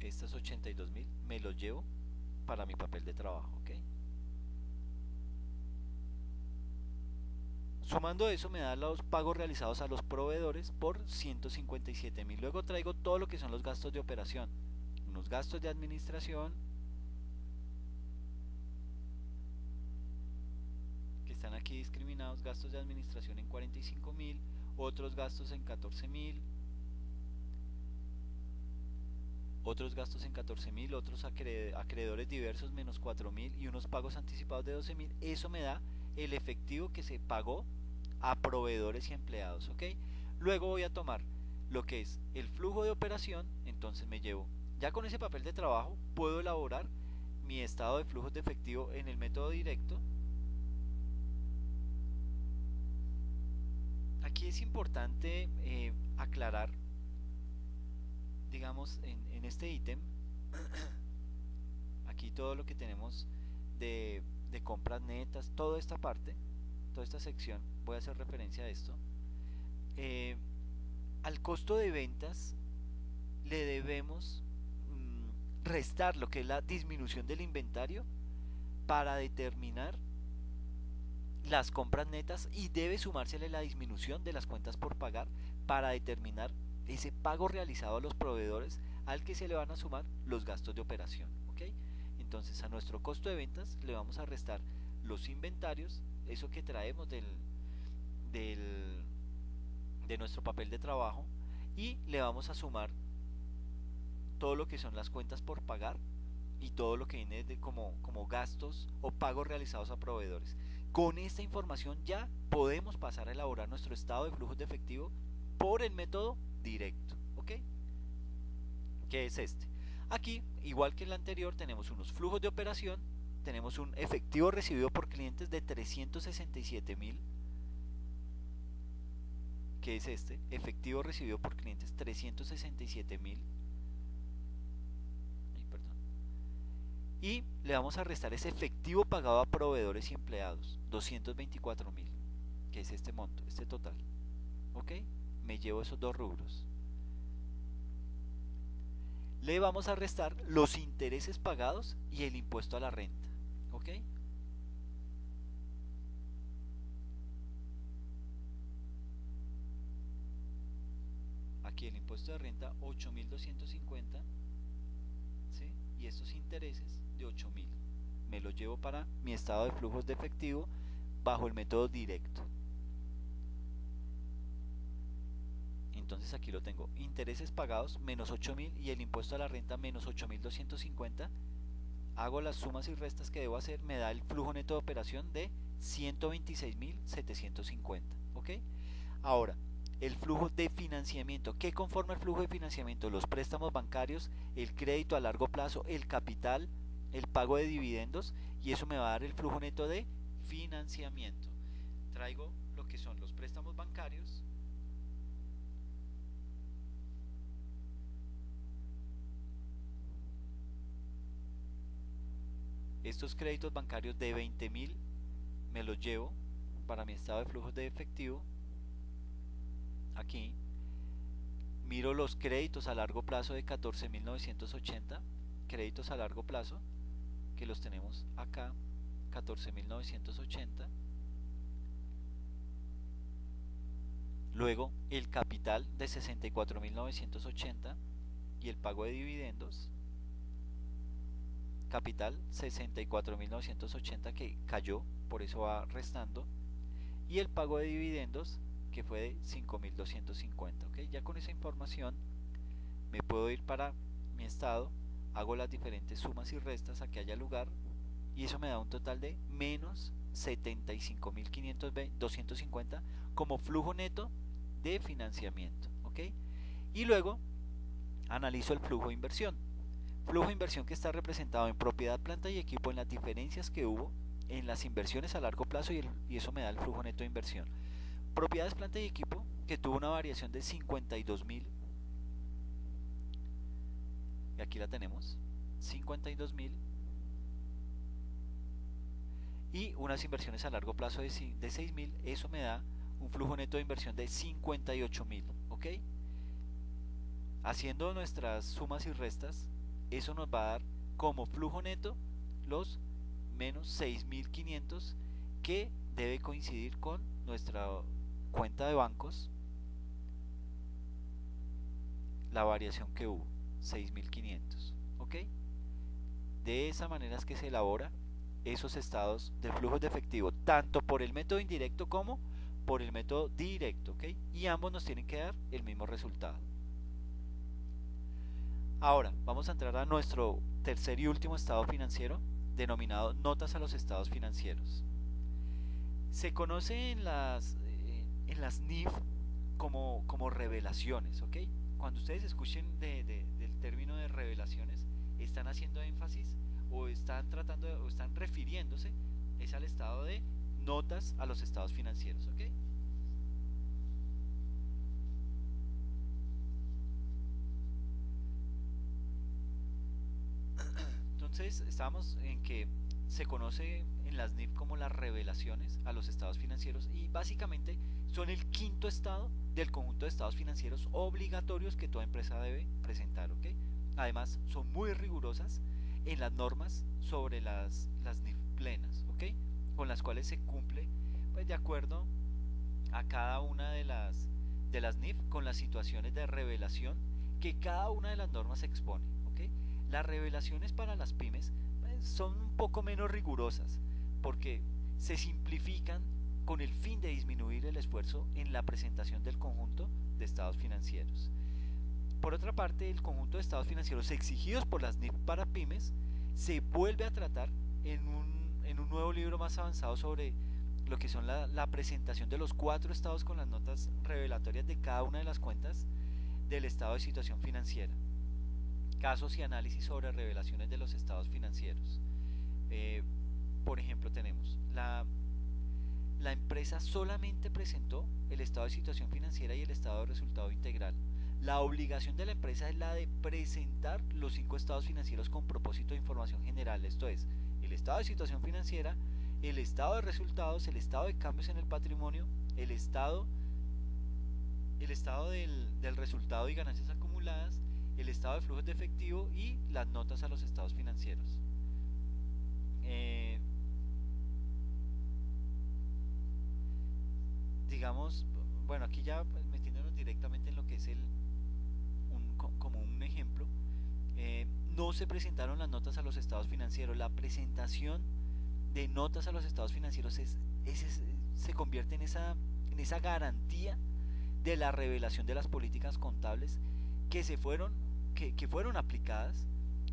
Estas 82.000 me los llevo para mi papel de trabajo. ¿Ok? Sumando eso me da los pagos realizados a los proveedores por 157.000. Luego traigo todo lo que son los gastos de operación, unos gastos de administración que están aquí discriminados: gastos de administración en 45.000, otros gastos en 14.000, otros gastos en 14.000, otros acreedores diversos menos 4.000 y unos pagos anticipados de 12.000. Eso me da el efectivo que se pagó a proveedores y empleados. ¿Ok? Luego voy a tomar lo que es el flujo de operación. Entonces me llevo, ya con ese papel de trabajo puedo elaborar mi estado de flujos de efectivo en el método directo. Aquí es importante aclarar, digamos, en este ítem, aquí todo lo que tenemos de compras netas, toda esta parte, toda esta sección, voy a hacer referencia a esto. al costo de ventas le debemos restar lo que es la disminución del inventario para determinar las compras netas y debe sumársele la disminución de las cuentas por pagar para determinar ese pago realizado a los proveedores al que se le van a sumar los gastos de operación, ¿ok? Entonces a nuestro costo de ventas le vamos a restar los inventarios, eso que traemos del, de nuestro papel de trabajo, y le vamos a sumar todo lo que son las cuentas por pagar y todo lo que viene como gastos o pagos realizados a proveedores. Con esta información ya podemos pasar a elaborar nuestro estado de flujos de efectivo por el método directo, ¿ok? Que es este. Aquí, igual que el anterior, tenemos unos flujos de operación, tenemos un efectivo recibido por clientes de 367.000, que es este, efectivo recibido por clientes 367.000, y le vamos a restar ese efectivo pagado a proveedores y empleados, 224.000, que es este monto, este total. ¿Ok? Me llevo esos dos rubros. Le vamos a restar los intereses pagados y el impuesto a la renta. ¿Ok? Aquí el impuesto de renta 8.250, ¿sí? Y estos intereses de 8.000. Me los llevo para mi estado de flujos de efectivo bajo el método directo. Entonces aquí lo tengo, intereses pagados menos 8.000 y el impuesto a la renta menos 8.250. Hago las sumas y restas que debo hacer, me da el flujo neto de operación de 126.750. ¿Ok? Ahora, el flujo de financiamiento. ¿Qué conforma el flujo de financiamiento? Los préstamos bancarios, el crédito a largo plazo, el capital, el pago de dividendos, y eso me va a dar el flujo neto de financiamiento. Traigo lo que son los préstamos bancarios. Estos créditos bancarios de 20.000 me los llevo para mi estado de flujos de efectivo. Aquí miro los créditos a largo plazo de 14.980, créditos a largo plazo, que los tenemos acá, 14.980. Luego el capital de 64.980 y el pago de dividendos, capital 64.980 que cayó, por eso va restando, y el pago de dividendos que fue de 5.250. ¿Ok? Ya con esa información me puedo ir para mi estado, hago las diferentes sumas y restas a que haya lugar, y eso me da un total de menos 75.250 como flujo neto de financiamiento. ¿Ok? Y luego analizo el flujo de inversión. Flujo de inversión que está representado en propiedad, planta y equipo, en las diferencias que hubo en las inversiones a largo plazo, y eso me da el flujo neto de inversión. Propiedades, planta y equipo que tuvo una variación de 52.000, y aquí la tenemos, 52.000, y unas inversiones a largo plazo de 6.000, eso me da un flujo neto de inversión de 58.000. ¿Ok? Haciendo nuestras sumas y restas, eso nos va a dar como flujo neto los menos 6.500, que debe coincidir con nuestra cuenta de bancos, la variación que hubo, 6.500. ¿Ok? De esa manera es que se elabora esos estados de flujos de efectivo, tanto por el método indirecto como por el método directo. ¿Ok? Y ambos nos tienen que dar el mismo resultado. Ahora vamos a entrar a nuestro tercer y último estado financiero, denominado notas a los estados financieros. Se conoce en las NIF como revelaciones, ¿ok? Cuando ustedes escuchen del término de revelaciones, están haciendo énfasis o están tratando o están refiriéndose es al estado de notas a los estados financieros, ¿ok? Entonces, estamos en que se conoce en las NIF como las revelaciones a los estados financieros y básicamente son el quinto estado del conjunto de estados financieros obligatorios que toda empresa debe presentar, ¿ok? Además, son muy rigurosas en las normas sobre las NIF plenas, ¿ok? Con las cuales se cumple, pues de acuerdo a cada una de las NIF con las situaciones de revelación que cada una de las normas expone, ¿ok? Las revelaciones para las pymes pues, son un poco menos rigurosas porque se simplifican con el fin de disminuir el esfuerzo en la presentación del conjunto de estados financieros. Por otra parte, el conjunto de estados financieros exigidos por las NIF para pymes se vuelve a tratar en un nuevo libro más avanzado sobre lo que son la presentación de los cuatro estados con las notas revelatorias de cada una de las cuentas del estado de situación financiera, casos y análisis sobre revelaciones de los estados financieros. Eh, por ejemplo, tenemos la empresa solamente presentó el estado de situación financiera y el estado de resultado integral. La obligación de la empresa es la de presentar los cinco estados financieros con propósito de información general, esto es, el estado de situación financiera, el estado de resultados, el estado de cambios en el patrimonio, el estado del resultado y ganancias acumuladas, el estado de flujos de efectivo y las notas a los estados financieros. Eh, digamos, bueno, aquí ya pues, metiéndonos directamente en lo que es como un ejemplo, no se presentaron las notas a los estados financieros. La presentación de notas a los estados financieros se convierte en esa garantía de la revelación de las políticas contables que se fueron, que fueron aplicadas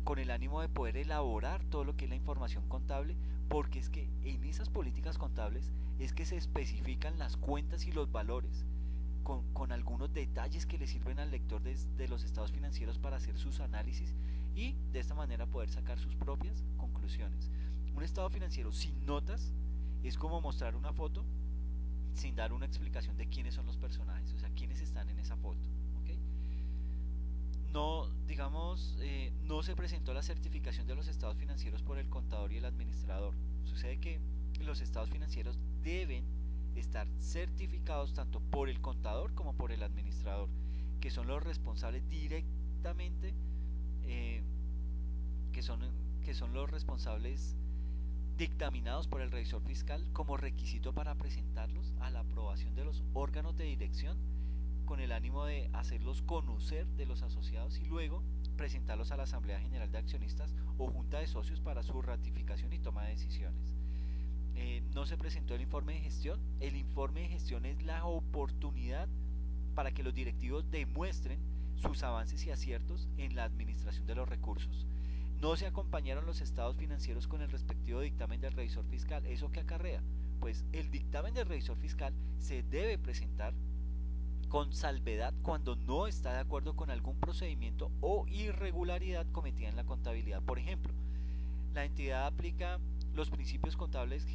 con el ánimo de poder elaborar todo lo que es la información contable, porque es que en esas políticas contables es que se especifican las cuentas y los valores, con algunos detalles que le sirven al lector de los estados financieros para hacer sus análisis y de esta manera poder sacar sus propias conclusiones. Un estado financiero sin notas es como mostrar una foto sin dar una explicación de quiénes son los personajes, o sea, quiénes están en esa foto. ¿Okay? No, digamos, no se presentó la certificación de los estados financieros por el contador y el administrador. Sucede que los estados financieros deben estar certificados tanto por el contador como por el administrador, que son los responsables directamente, eh, que, son, que son los responsables dictaminados por el revisor fiscal como requisito para presentarlos a la aprobación de los órganos de dirección con el ánimo de hacerlos conocer de los asociados y luego presentarlos a la Asamblea General de Accionistas o Junta de Socios para su ratificación y toma de decisiones. No se presentó el informe de gestión. El informe de gestión es la oportunidad para que los directivos demuestren sus avances y aciertos en la administración de los recursos. No se acompañaron los estados financieros con el respectivo dictamen del revisor fiscal. ¿Eso qué acarrea? Pues el dictamen del revisor fiscal se debe presentar con salvedad cuando no está de acuerdo con algún procedimiento o irregularidad cometida en la contabilidad. Por ejemplo, la entidad aplica los principios contables,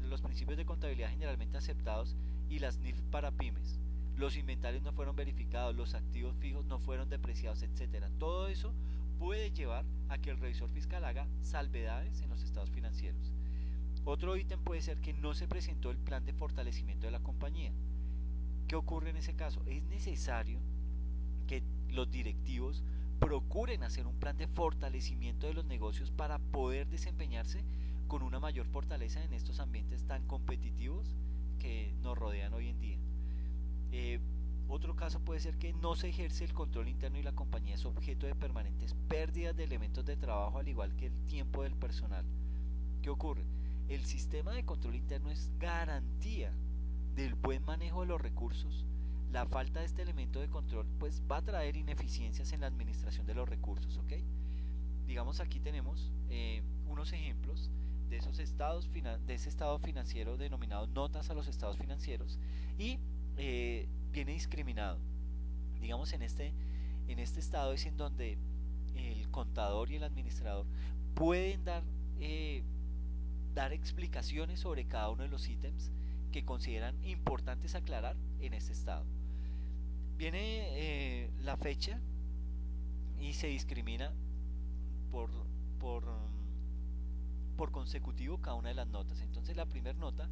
los principios de contabilidad generalmente aceptados y las NIF para pymes. Los inventarios no fueron verificados, los activos fijos no fueron depreciados, etcétera. Todo eso puede llevar a que el revisor fiscal haga salvedades en los estados financieros. Otro ítem puede ser que no se presentó el plan de fortalecimiento de la compañía. ¿Qué ocurre en ese caso? Es necesario que los directivos procuren hacer un plan de fortalecimiento de los negocios para poder desempeñarse con una mayor fortaleza en estos ambientes tan competitivos que nos rodean hoy en día. Eh, Otro caso puede ser que no se ejerce el control interno y la compañía es objeto de permanentes pérdidas de elementos de trabajo al igual que el tiempo del personal. ¿Qué ocurre? El sistema de control interno es garantía del buen manejo de los recursos. La falta de este elemento de control pues va a traer ineficiencias en la administración de los recursos, ¿ok? Digamos aquí tenemos unos ejemplos de esos de ese estado financiero denominado notas a los estados financieros y viene discriminado. Digamos en este estado es en donde el contador y el administrador pueden dar explicaciones sobre cada uno de los ítems que consideran importantes aclarar en este estado. Viene la fecha y se discrimina por, por, por consecutivo cada una de las notas. Entonces la primera nota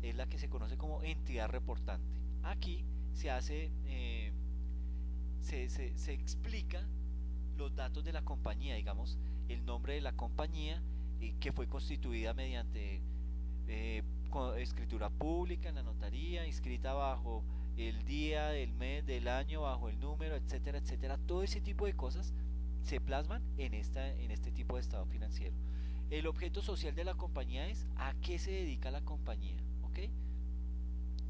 es la que se conoce como entidad reportante. Aquí se hace, se explica los datos de la compañía, digamos, el nombre de la compañía, que fue constituida mediante eh, escritura pública en la notaría, inscrita bajo el día, del mes, del año, bajo el número, etcétera, etcétera. Todo ese tipo de cosas se plasman en este tipo de estado financiero. El objeto social de la compañía es a qué se dedica la compañía, ¿ok?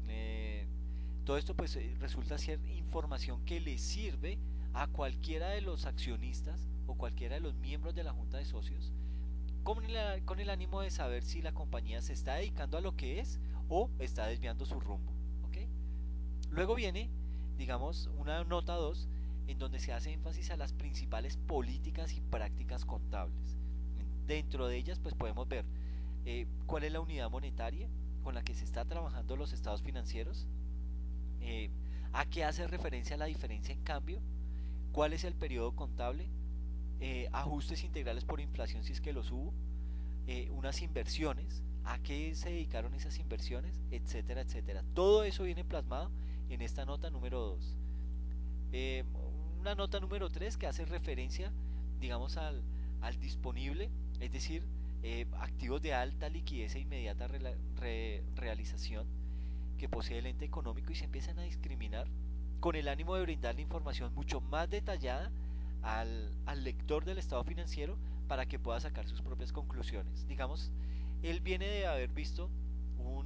Eh, Todo esto pues resulta ser información que le sirve a cualquiera de los accionistas o cualquiera de los miembros de la junta de socios con el ánimo de saber si la compañía se está dedicando a lo que es o está desviando su rumbo, ¿ok? Luego viene, digamos, una nota 2 en donde se hace énfasis a las principales políticas y prácticas contables. Dentro de ellas pues podemos ver cuál es la unidad monetaria con la que se está trabajando los estados financieros, eh, a qué hace referencia la diferencia en cambio, cuál es el periodo contable, ajustes integrales por inflación si es que los hubo, unas inversiones, a qué se dedicaron esas inversiones, etcétera, etcétera. Todo eso viene plasmado en esta nota número 2. Eh, una nota número 3 que hace referencia, digamos, al disponible, es decir, activos de alta liquidez e inmediata realización que posee el ente económico y se empiezan a discriminar con el ánimo de brindarle información mucho más detallada al lector del estado financiero para que pueda sacar sus propias conclusiones. Digamos, él viene de haber visto un,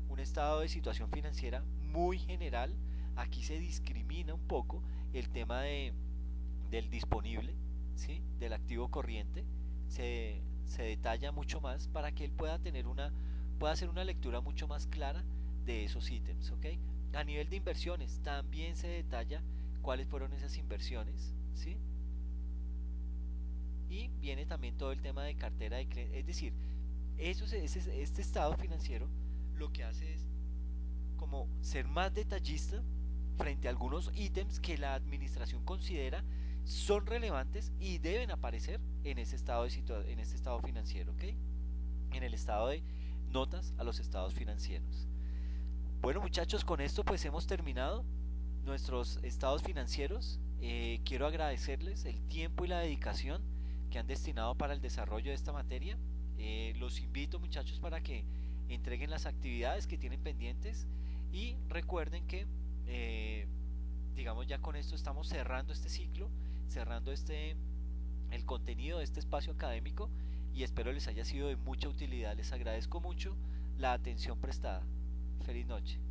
un estado de situación financiera muy general. Aquí se discrimina un poco el tema del disponible, ¿sí? Del activo corriente. Se detalla mucho más para que él pueda hacer una lectura mucho más clara de esos ítems, ¿ok? A nivel de inversiones también se detalla cuáles fueron esas inversiones, ¿sí? Y viene también todo el tema de cartera de crédito, es decir, este estado financiero lo que hace es como ser más detallista frente a algunos ítems que la administración considera son relevantes y deben aparecer en ese en este estado financiero, ¿ok? En el estado de notas a los estados financieros. Bueno, muchachos, con esto pues hemos terminado nuestros estados financieros. Quiero agradecerles el tiempo y la dedicación que han destinado para el desarrollo de esta materia. Los invito, muchachos, para que entreguen las actividades que tienen pendientes y recuerden que, digamos, ya con esto estamos cerrando este ciclo, cerrando el contenido de este espacio académico y espero les haya sido de mucha utilidad. Les agradezco mucho la atención prestada. Feliz noche.